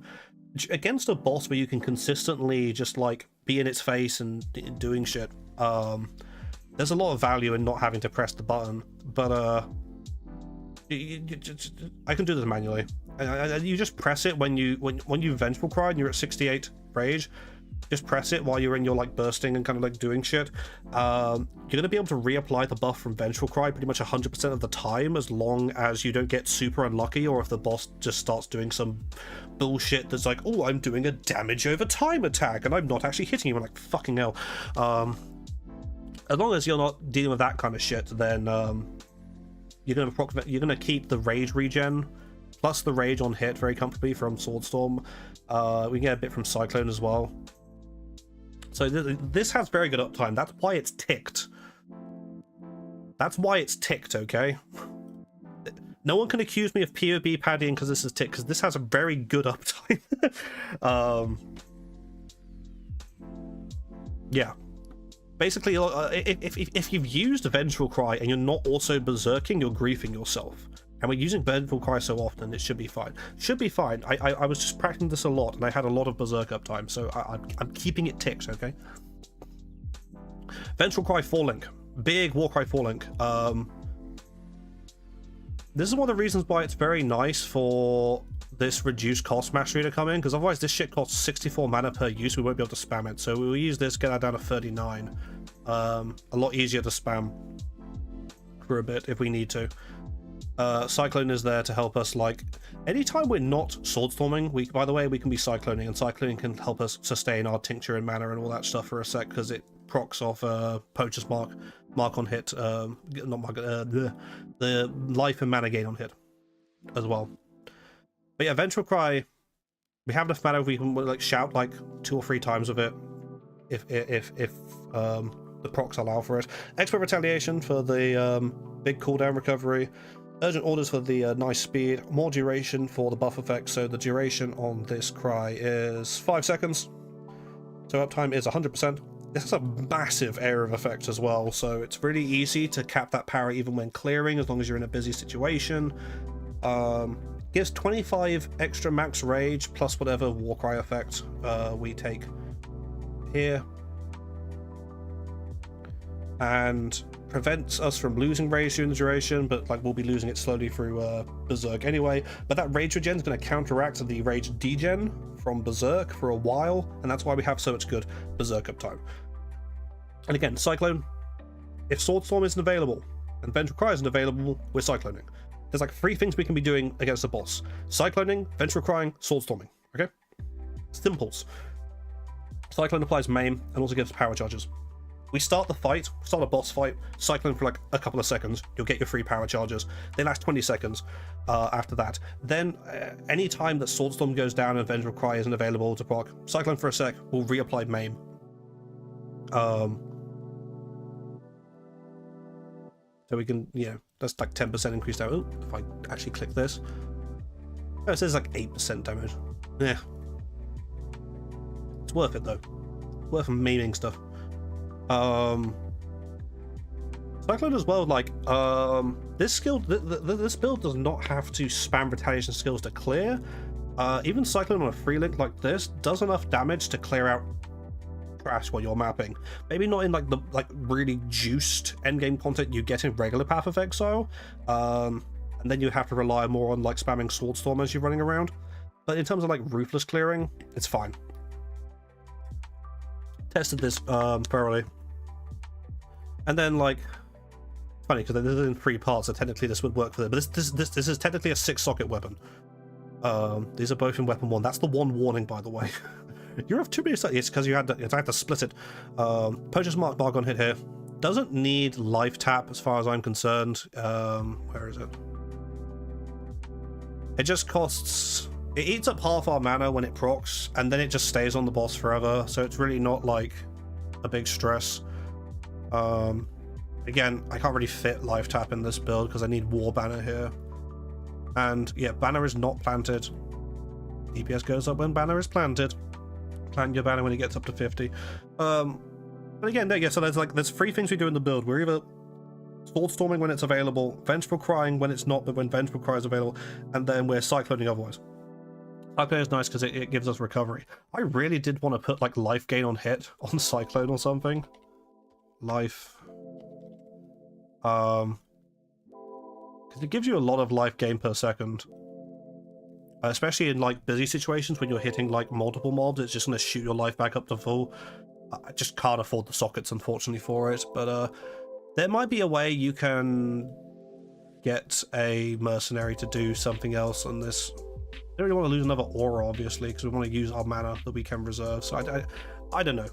Against a boss where you can consistently just like be in its face and doing shit, there's a lot of value in not having to press the button. But I can do this manually. You just press it when you Vengeful Cry and you're at 68 rage. Just press it while you're in your like bursting and kind of like doing shit. You're gonna be able to reapply the buff from Vengeful Cry pretty much 100% of the time, as long as you don't get super unlucky, or if the boss just starts doing some bullshit that's like, oh, I'm doing a damage over time attack and I'm not actually hitting you. I'm like, fucking hell. As long as you're not dealing with that kind of shit, then you're gonna keep the rage regen plus the rage on hit very comfortably from Swordstorm. We can get a bit from Cyclone as well. So this has very good uptime. That's why it's ticked. That's why it's ticked, okay? No one can accuse me of POB padding because this is ticked, because this has a very good uptime. Yeah. Basically, if you've used Vengeful Cry and you're not also berserking, you're griefing yourself. And we're using Vengeful Cry so often, it should be fine. Should be fine. I was just practicing this a lot, and I had a lot of berserk uptime, so I'm keeping it ticked, okay? Vengeful Cry 4-link. Big Warcry 4-link. This is one of the reasons why it's very nice for this reduced cost mastery to come in, because otherwise this shit costs 64 mana per use. We won't be able to spam it, so we'll use this, get that down to 39. A lot easier to spam for a bit if we need to. Cyclone is there to help us, like, anytime we're not swordstorming, by the way, we can be cycloning, and cycloning can help us sustain our tincture and mana and all that stuff for a sec, because it procs off poacher's mark on hit, not mark, the life and mana gain on hit as well. But yeah, Vengeful Cry, we have enough mana if we can like shout like 2 or 3 times with it, if the procs allow for it. Expert Retaliation for the big cooldown recovery. Urgent Orders for the nice speed. More duration for the buff effect. So the duration on this cry is 5 seconds. So uptime is 100%. This has a massive area of effect as well. So it's really easy to cap that power even when clearing, as long as you're in a busy situation. Gives 25 extra max rage plus whatever Warcry effect we take here. And prevents us from losing rage during the duration, but like we'll be losing it slowly through Berserk anyway. But that rage regen is going to counteract the rage degen from Berserk for a while, and that's why we have so much good Berserk uptime. And again, Cyclone, if Swordstorm isn't available and Vengeful Cry isn't available, we're Cycloning. There's like 3 things we can be doing against the boss: Cycloning, Vengeful Crying, Swordstorming. Okay, simples. Cyclone applies maim and also gives power charges. We start the fight, start a boss fight, Cyclone for like a couple of seconds, you'll get your free power charges. They last 20 seconds after that. Then any time that Swordstorm goes down and Vengeful Cry isn't available to proc, Cyclone for a sec, will reapply maim. So we can, you know, that's like 10% increased damage. Oh, if I actually click this. Oh, it says like 8% damage. Yeah. It's worth it though. Worth maiming stuff. Cyclone as well, like, this skill, this build does not have to spam Retaliation skills to clear. Even Cyclone on a free link like this does enough damage to clear out trash while you're mapping. Maybe not in like the really juiced endgame content you get in regular Path of Exile, and then you have to rely more on like spamming Swordstorm as you're running around. But in terms of like Ruthless clearing, it's fine. Tested this thoroughly. And then, like, funny because this is in 3 parts, so technically this would work for them. But this is technically a 6-socket weapon. These are both in weapon 1. That's the one warning, by the way. You have too many sockets. It's because you had to split it. Purchase mark Bargon hit here. Doesn't need life tap as far as I'm concerned. Where is it? It just costs. It eats up half our mana when it procs, and then it just stays on the boss forever. So it's really not like a big stress. Again, I can't really fit life tap in this build because I need war banner here. And yeah, banner is not planted. DPS goes up when banner is planted. Plant your banner when it gets up to 50. But again, yeah, so there's 3 things we do in the build. We're either Swordstorming when it's available, Vengeful Crying when it's not, but when Vengeful Cry is available, and then we're Cycloning otherwise. Cyclone is nice because it gives us recovery. I really did want to put like life gain on hit on Cyclone or something. Life. Because it gives you a lot of life gain per second. Especially in like busy situations when you're hitting like multiple mobs, it's just going to shoot your life back up to full. I just can't afford the sockets, unfortunately, for it. But there might be a way you can get a mercenary to do something else on this. I don't really want to lose another aura, obviously, because we want to use our mana that we can reserve. So I don't know.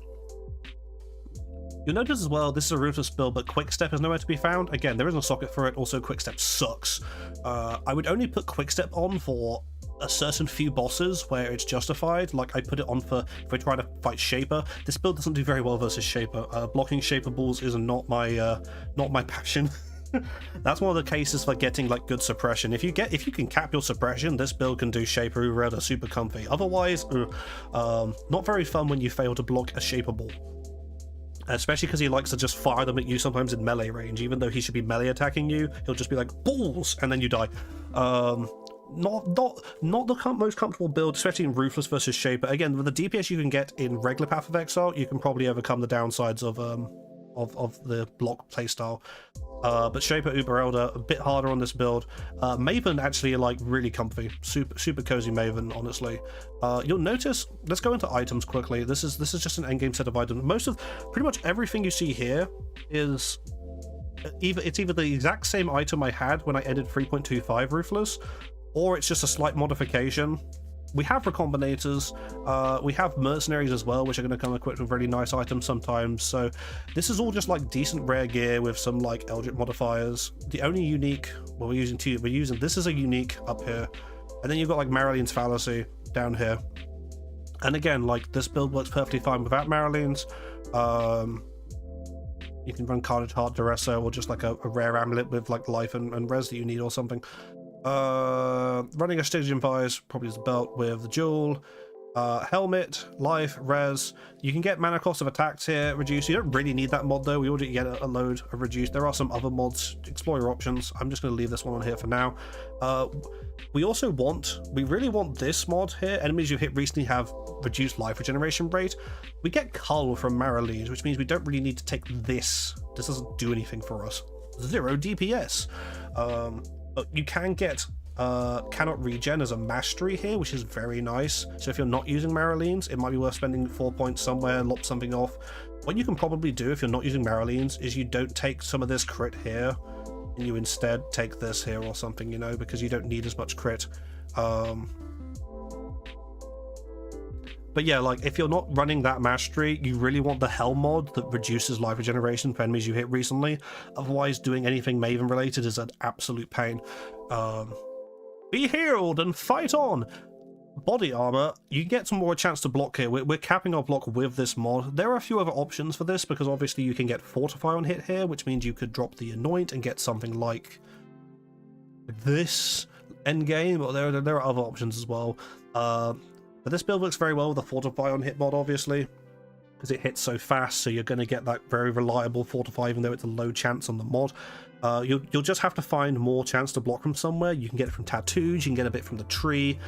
You'll notice as well, this is a Ruthless build, but Quickstep is nowhere to be found. Again, there isn't a socket for it. Also, Quickstep sucks. I would only put Quickstep on for a certain few bosses where it's justified. Like I put it on for if we're trying to fight Shaper. This build doesn't do very well versus Shaper. Blocking Shaper balls is not my passion. That's one of the cases for getting like good suppression. If you can cap your suppression, this build can do Shaper Ureda super comfy. Otherwise, not very fun when you fail to block a Shaper ball. Especially because he likes to just fire them at you sometimes in melee range. Even though he should be melee attacking you, he'll just be like, balls, and then you die. Not the most comfortable build, especially in Ruthless versus Shaper. Again, with the DPS you can get in regular Path of Exile, you can probably overcome the downsides of the block playstyle. But Shaper Uber Elder, a bit harder on this build. Maven actually like really comfy, super cozy Maven, honestly. You'll notice, let's go into items quickly. This is just an endgame set of items. Pretty much everything you see here is either the exact same item I had when I ended 3.25 Ruthless, or it's just a slight modification. We have recombinators, we have mercenaries as well, which are going to come equipped with really nice items sometimes. So this is all just like decent rare gear with some like Eldritch modifiers. The only unique, well, we're using this is a unique up here, and then you've got like Marylene's Fallacy down here. And again, like this build works perfectly fine without Marylene's. You can run Carnage Heart Duressa, or just like a rare amulet with like life and res that you need or something. Running a Stygian Vise probably is the belt with the jewel. Helmet, life, res. You can get mana cost of attacks here reduced. You don't really need that mod though. We already get a load of reduced. There are some other mods. Explore your options. I'm just going to leave this one on here for now. We really want this mod here. Enemies you hit recently have reduced life regeneration rate. We get Cull from Marylene, which means we don't really need to take this. This doesn't do anything for us. 0 DPS. But you can get cannot regen as a mastery here, which is very nice. So if you're not using Marylene's, it might be worth spending 4 points somewhere, lop something off. What you can probably do if you're not using Marylene's is you don't take some of this crit here, and you instead take this here or something, you know, because you don't need as much crit. But yeah, like if you're not running that mastery, you really want the Hell mod that reduces life regeneration for enemies you hit recently. Otherwise, doing anything Maven related is an absolute pain. Be healed and fight on. Body armor, you get some more chance to block here. We're capping our block with this mod. There are a few other options for this, because obviously you can get fortify on hit here, which means you could drop the anoint and get something like this endgame, or there are other options as well. But this build works very well with the fortify on hit mod, obviously, because it hits so fast, so you're going to get that very reliable fortify, even though it's a low chance on the mod. You'll just have to find more chance to block from somewhere. You can get it from tattoos, you can get a bit from the tree,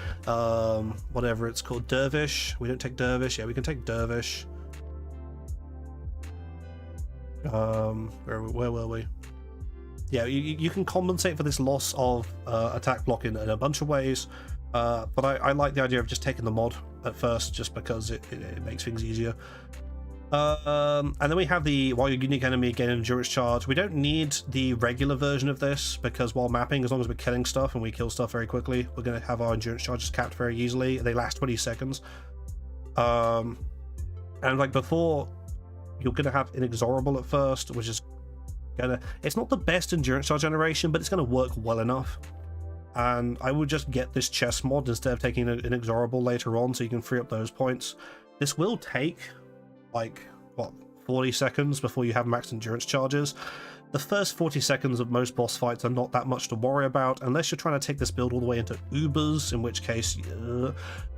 whatever it's called, dervish. We don't take dervish. Yeah, we can take dervish. Where were we? Yeah, you can compensate for this loss of attack block in a bunch of ways. But I like the idea of just taking the mod at first, just because it makes things easier. And then we have the while your unique enemy gain an endurance charge. We don't need the regular version of this, because while mapping, as long as we're killing stuff and we kill stuff very quickly, we're going to have our endurance charges capped very easily. They last 20 seconds. And like before, you're going to have inexorable at first, which is it's not the best endurance charge generation, but it's going to work well enough. And I would just get this chest mod instead of taking an inexorable later on, so you can free up those points. This will take like what, 40 seconds before you have max endurance charges. The first 40 seconds of most boss fights are not that much to worry about, unless you're trying to take this build all the way into Ubers, in which case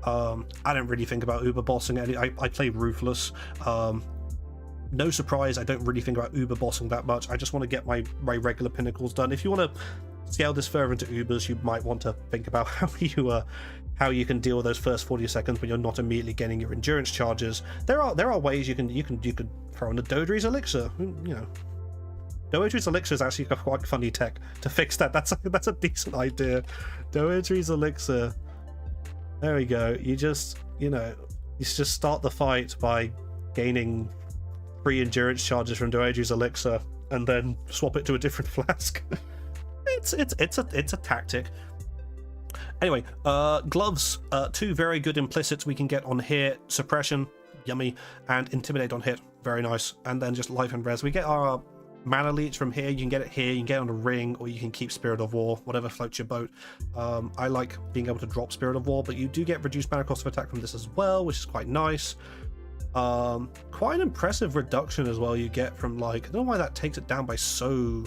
I don't really think about Uber bossing. I play Ruthless. No surprise, I don't really think about Uber bossing that much. I just want to get my regular pinnacles done. If you want to scale this further into Ubers, you might want to think about how you can deal with those first 40 seconds when you're not immediately getting your endurance charges. There are ways you could throw in the Dodri's elixir. You know, Dodri's elixir is actually a quite funny tech to fix that. That's a decent idea. Dodri's elixir. There we go. You just start the fight by gaining 3 endurance charges from Dodri's elixir, and then swap it to a different flask. It's a tactic. Anyway, gloves, 2 very good implicits we can get on here. Suppression, yummy, and intimidate on hit, very nice. And then just life and res. We get our mana leech from here. You can get it here, you can get it on a ring, or you can keep Spirit of War, whatever floats your boat. I like being able to drop Spirit of War, but you do get reduced mana cost of attack from this as well, which is quite nice. Quite an impressive reduction as well you get from, like, I don't know why that takes it down by so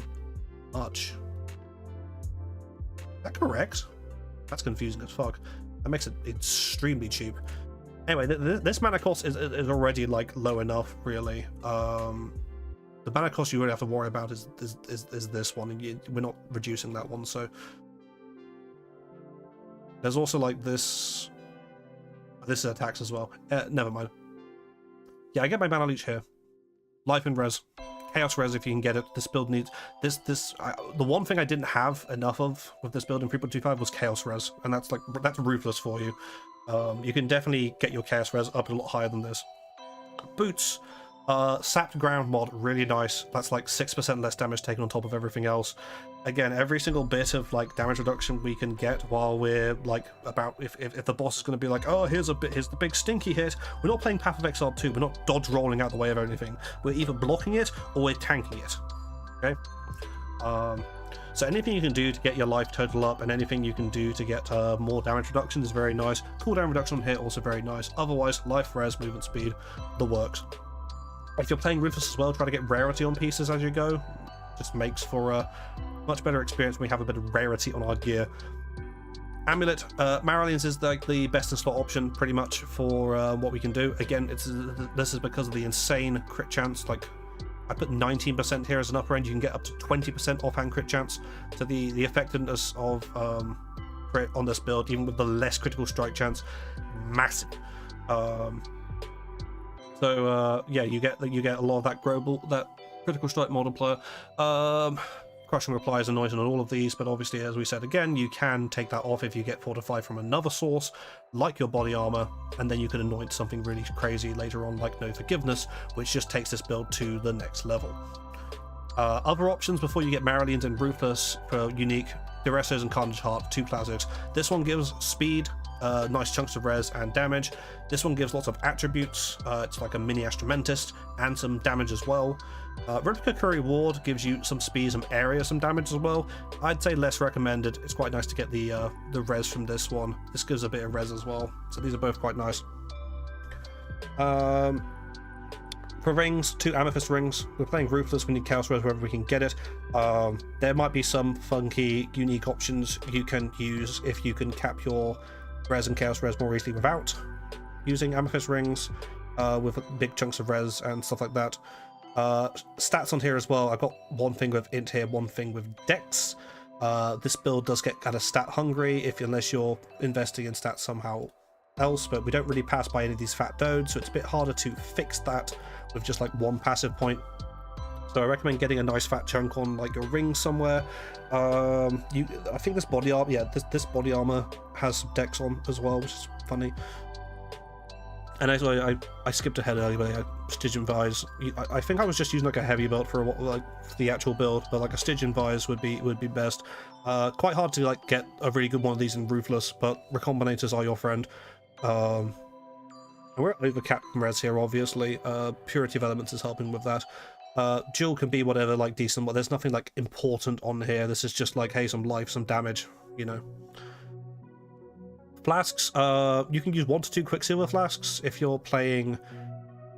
much. Is that correct? That's confusing as fuck. That makes it extremely cheap. Anyway, this mana cost is already like low enough, really. The mana cost you really have to worry about is this one, and we're not reducing that one. So there's also like this attacks as well. Never mind. Yeah, I get my mana leech here. Life and res. Chaos res if you can get it. This build needs the one thing I didn't have enough of with this build in 3.25 was chaos res, and that's ruthless for you. You can definitely get your chaos res up a lot higher than this. Boots, sapped ground mod, really nice. That's like 6% less damage taken on top of everything else. Again, every single bit of like damage reduction we can get while we're like about if the boss is going to be like, oh, here's the big stinky hit. We're not playing Path of Exile 2. We're not dodge rolling out the way of anything. We're either blocking it or we're tanking it. Okay. So anything you can do to get your life total up, and anything you can do to get more damage reduction is very nice. Cooldown reduction on here also very nice. Otherwise, life, res, movement speed, the works. If you're playing Ruthless as well, try to get rarity on pieces as you go. Just makes for a much better experience when we have a bit of rarity on our gear. Amulet, Marylene's is like the best in slot option pretty much for what we can do. Again, this is because of the insane crit chance. Like, I put 19% here as an upper end. You can get up to 20% offhand crit chance. So the effectiveness of crit on this build, even with the less critical strike chance, massive. Yeah, you get a lot of that that critical strike multiplier. Crushing Reply is annoying on all of these, but obviously, as we said again, you can take that off if you get fortified from another source, like your body armor, and then you can anoint something really crazy later on, like No Forgiveness, which just takes this build to the next level. Other options before you get Marylene's and Ruthless for unique, Duressos and Carnage Heart, 2 classics. This one gives speed, nice chunks of res and damage. This one gives lots of attributes. It's like a mini Ascendancy and some damage as well. Replica Curry Ward gives you some speed, some area, some damage as well. I'd say less recommended. It's quite nice to get the res from this one. This gives a bit of res as well. So these are both quite nice. For rings, 2 Amethyst rings. We're playing Ruthless. We need Chaos Res wherever we can get it. There might be some funky, unique options you can use if you can cap your res and Chaos Res more easily without using Amethyst rings, with big chunks of res and stuff like that. Stats on here as well. I've got one thing with int here, one thing with dex. This build does get kind of stat hungry unless you're investing in stats somehow else, but we don't really pass by any of these fat dodes, so it's a bit harder to fix that with just like one passive point. So I recommend getting a nice fat chunk on like your ring somewhere. I think this body armor, yeah, this body armor has some dex on as well, which is funny. And actually, I skipped ahead earlier, but Stygian Vise. I think I was just using like a heavy belt for the actual build, but like a Stygian Vise would be best. Quite hard to like get a really good one of these in Ruthless, but recombinators are your friend. We're over capped res here, obviously. Purity of Elements is helping with that. Duel can be whatever, like decent, but there's nothing like important on here. This is just like, hey, some life, some damage, you know. Flasks, you can use 1 to 2 Quicksilver flasks. If you're playing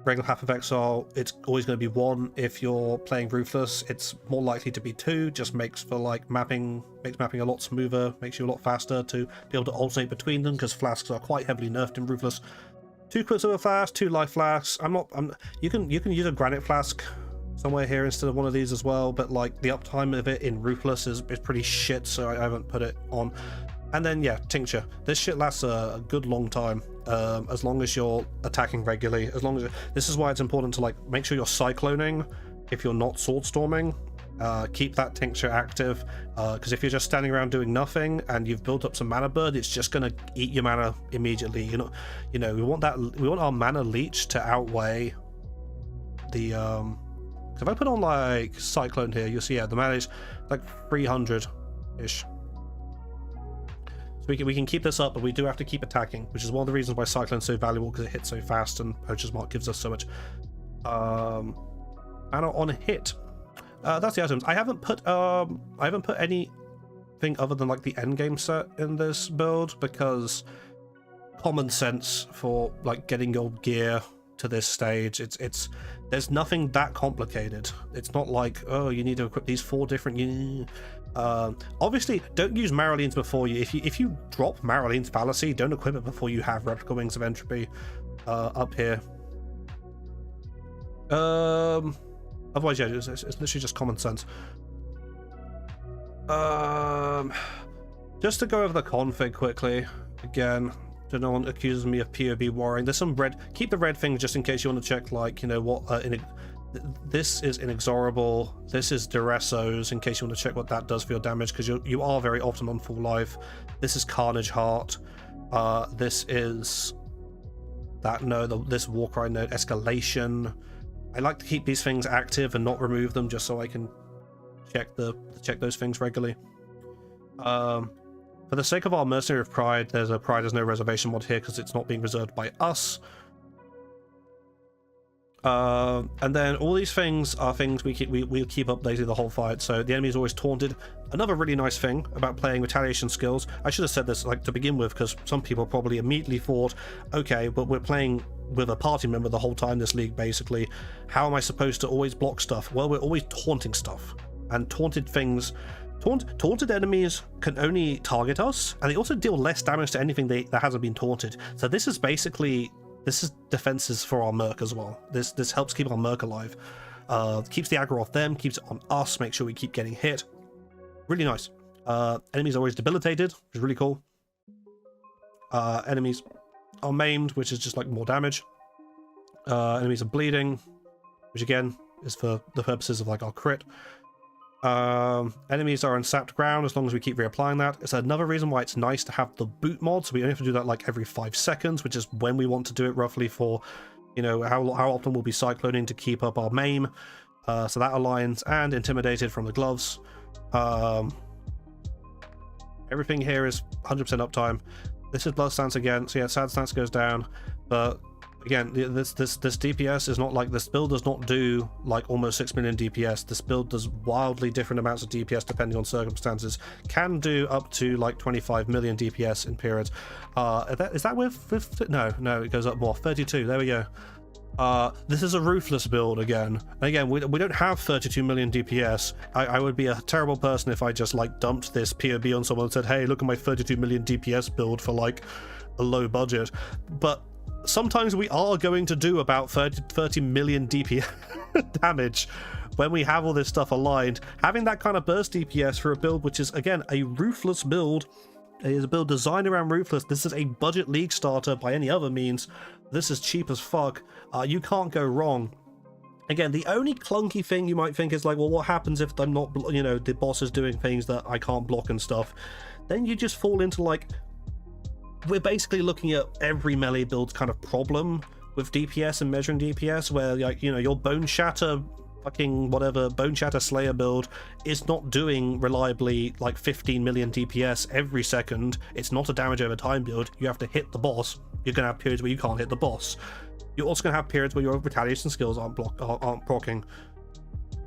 regular Path of Exile, it's always going to be 1. If you're playing Ruthless, it's more likely to be 2. Just makes for like mapping a lot smoother, makes you a lot faster to be able to alternate between them, because flasks are quite heavily nerfed in Ruthless. 2 Quicksilver flasks, 2 life flasks. You can use a granite flask somewhere here instead of one of these as well, but like the uptime of it in Ruthless is pretty shit, so I haven't put it on. And then yeah, Tincture. This shit lasts a good long time, as long as you're attacking regularly. This is why it's important to like make sure you're cycloning if you're not swordstorming. Keep that Tincture active, because if you're just standing around doing nothing and you've built up some mana burn, it's just gonna eat your mana immediately. You know, we want our mana leech to outweigh the if I put on like Cyclone here, you'll see, yeah, the mana is like 300 ish. We can keep this up, but we do have to keep attacking, which is one of the reasons why Cyclone's so valuable, because it hits so fast and Poacher's Mark gives us so much mana on a hit. That's the items. I haven't put anything other than like the endgame set in this build, because common sense for like getting your gear to this stage, there's nothing that complicated. It's not like, oh, you need to equip these 4 different. Obviously, don't use Marylene's before you. If you drop Marylene's Fallacy, don't equip it before you have Replica Wings of Entropy up here. Otherwise, yeah, it's literally just common sense. Just to go over the config quickly again, so no one accuses me of POB warring. There's some red. Keep the red thing just in case you want to check, like, you know what. This is Inexorable. This is Duressos, in case you want to check what that does for your damage, because you are very often on full life. This is Carnage Heart. This is that node. This Warcry node, Escalation. I like to keep these things active and not remove them, just so I can check those things regularly. For the sake of our Mercenary of Pride, there's a Pride as no reservation mod here because it's not being reserved by us. And then all these things are things we'll keep updating the whole fight. So the enemy is always taunted. Another really nice thing about playing retaliation skills, I should have said this like to begin with, because some people probably immediately thought, okay, but we're playing with a party member the whole time this league, basically. How am I supposed to always block stuff? Well, we're always taunting stuff, and taunted things Taunted enemies can only target us, and they also deal less damage to anything that hasn't been taunted. So this is basically, this is defenses for our merc as well. This helps keep our merc alive. Keeps the aggro off them, keeps it on us, make sure we keep getting hit. Really nice. Enemies are always debilitated, which is really cool. Enemies are maimed, which is just like more damage. Enemies are bleeding, which again is for the purposes of like our crit. Enemies are on sapped ground as long as we keep reapplying that. It's another reason why it's nice to have the boot mod, so we only have to do that like every 5 seconds, which is when we want to do it roughly for, you know, how often we'll be cycloning to keep up our maim. So that aligns, and intimidated from the gloves. Everything here is 100% uptime. This is blood stance again, so yeah, sad stance goes down, but again, this DPS is not like, this build does not do like almost 6 million DPS. This build does wildly different amounts of DPS depending on circumstances. Can do up to like 25 million DPS in periods. Is that with no, it goes up more. 32, there we go. This is a Ruthless build again. Again, we don't have 32 million DPS. I would be a terrible person if I just like dumped this POB on someone and said, hey, look at my 32 million DPS build for like a low budget. But sometimes we are going to do about 30 million DPS damage when we have all this stuff aligned. Having that kind of burst DPS for a build which is, again, a Ruthless build, is a build designed around Ruthless. This is a budget league starter by any other means. This is cheap as fuck. You can't go wrong. Again, the only clunky thing you might think is like, well, what happens if I'm not, you know, the boss is doing things that I can't block and stuff? Then you just fall into like, we're basically looking at every melee build kind of problem with DPS and measuring DPS, where like, you know, your Bone Shatter fucking whatever Bone Shatter Slayer build is not doing reliably like 15 million DPS every second. It's not a damage over time build. You have to hit the boss. You're gonna have periods where you can't hit the boss. You're also gonna have periods where your retaliation skills aren't proccing.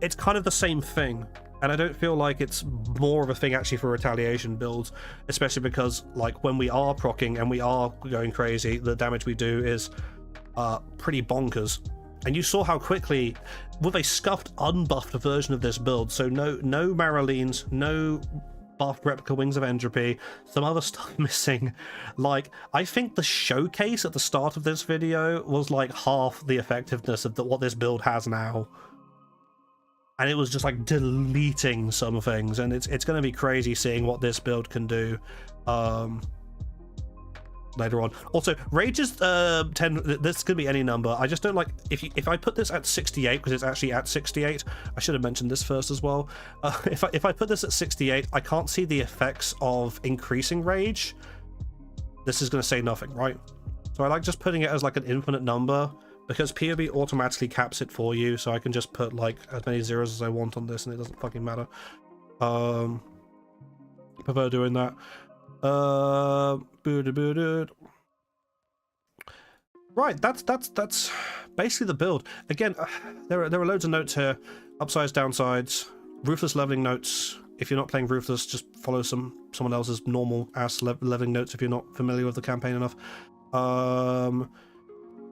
It's kind of the same thing, and I don't feel like it's more of a thing actually for retaliation builds, especially because like when we are proccing and we are going crazy, the damage we do is pretty bonkers. And you saw how quickly, with a scuffed, unbuffed version of this build, so no Marylenes, no buffed Replica Wings of Entropy, some other stuff missing. Like, I think the showcase at the start of this video was like half the effectiveness of what this build has now. And it was just like deleting some things, and it's going to be crazy seeing what this build can do later on. Also, rage is 10. This could be any number. I just don't like if I put this at 68, because it's actually at 68. I should have mentioned this first as well. If I put this at 68, I can't see the effects of increasing rage. This is going to say nothing, right? So I like just putting it as like an infinite number, because POB automatically caps it for you, so I can just put like as many zeros as I want on this and it doesn't fucking matter. Prefer doing that. Right, that's basically the build. Again, there are loads of notes here, upsides, downsides, Ruthless leveling notes. If you're not playing Ruthless, just follow someone else's normal ass leveling notes if you're not familiar with the campaign enough.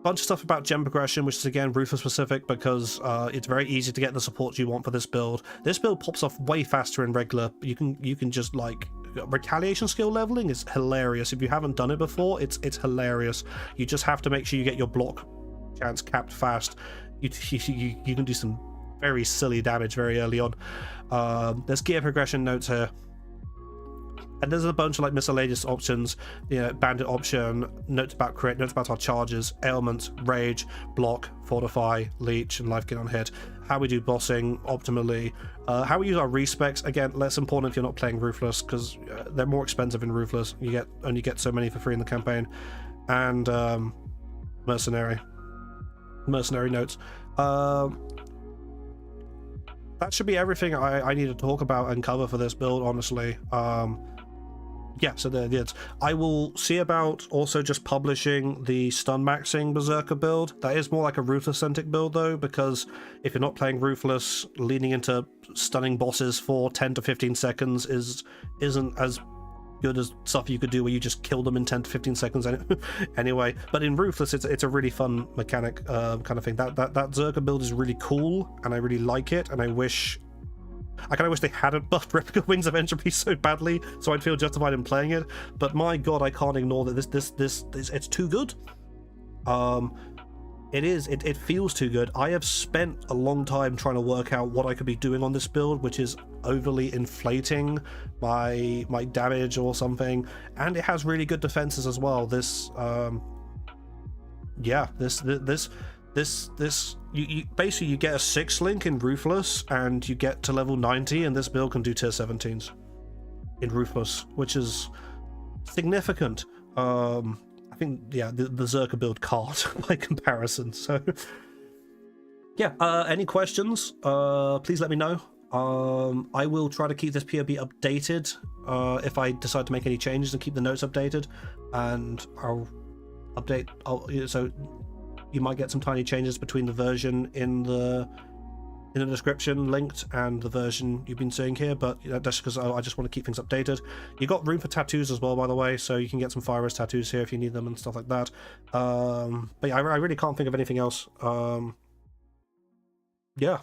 Bunch of stuff about gem progression, which is again Ruthless specific, because it's very easy to get the support you want for this build. This build pops off way faster in regular. You can just like, retaliation skill leveling is hilarious. If you haven't done it before, it's hilarious. You just have to make sure you get your block chance capped fast. You can do some very silly damage very early on. There's gear progression notes here. And there's a bunch of like miscellaneous options, you know, bandit option, notes about crit, notes about our charges, ailments, rage, block, fortify, leech, and life gain on hit. How we do bossing optimally, how we use our respecs. Again, less important if you're not playing Ruthless, because they're more expensive in Ruthless. You only get so many for free in the campaign. And mercenary notes. That should be everything I need to talk about and cover for this build, honestly. Yeah, so there it is. I will see about also just publishing the stun maxing Berserker build. That is more like a Ruthless-centric build though, because if you're not playing Ruthless, leaning into stunning bosses for 10 to 15 seconds isn't as good as stuff you could do where you just kill them in 10 to 15 seconds anyway. But in Ruthless, it's a really fun mechanic kind of thing. That Berserker build is really cool, and I really like it, and I wish I kind of wish they hadn't buffed Replica Wings of Entropy so badly, so I'd feel justified in playing it. But my god, I can't ignore that this it's too good. It feels too good. I have spent a long time trying to work out what I could be doing on this build, which is overly inflating my damage or something, and it has really good defenses as well. This you basically you get a 6 link in Ruthless and you get to level 90, and this build can do tier 17s in Ruthless, which is significant. I think, yeah, the Berserker build can't by comparison. So yeah, any questions, please let me know. I will try to keep this POB updated if I decide to make any changes, and keep the notes updated, and I'll update. So you might get some tiny changes between the version in the description linked and the version you've been seeing here, but that's because I just want to keep things updated. You got room for tattoos as well, by the way, so you can get some Fire Res tattoos here if you need them and stuff like that. But yeah, I really can't think of anything else. Yeah,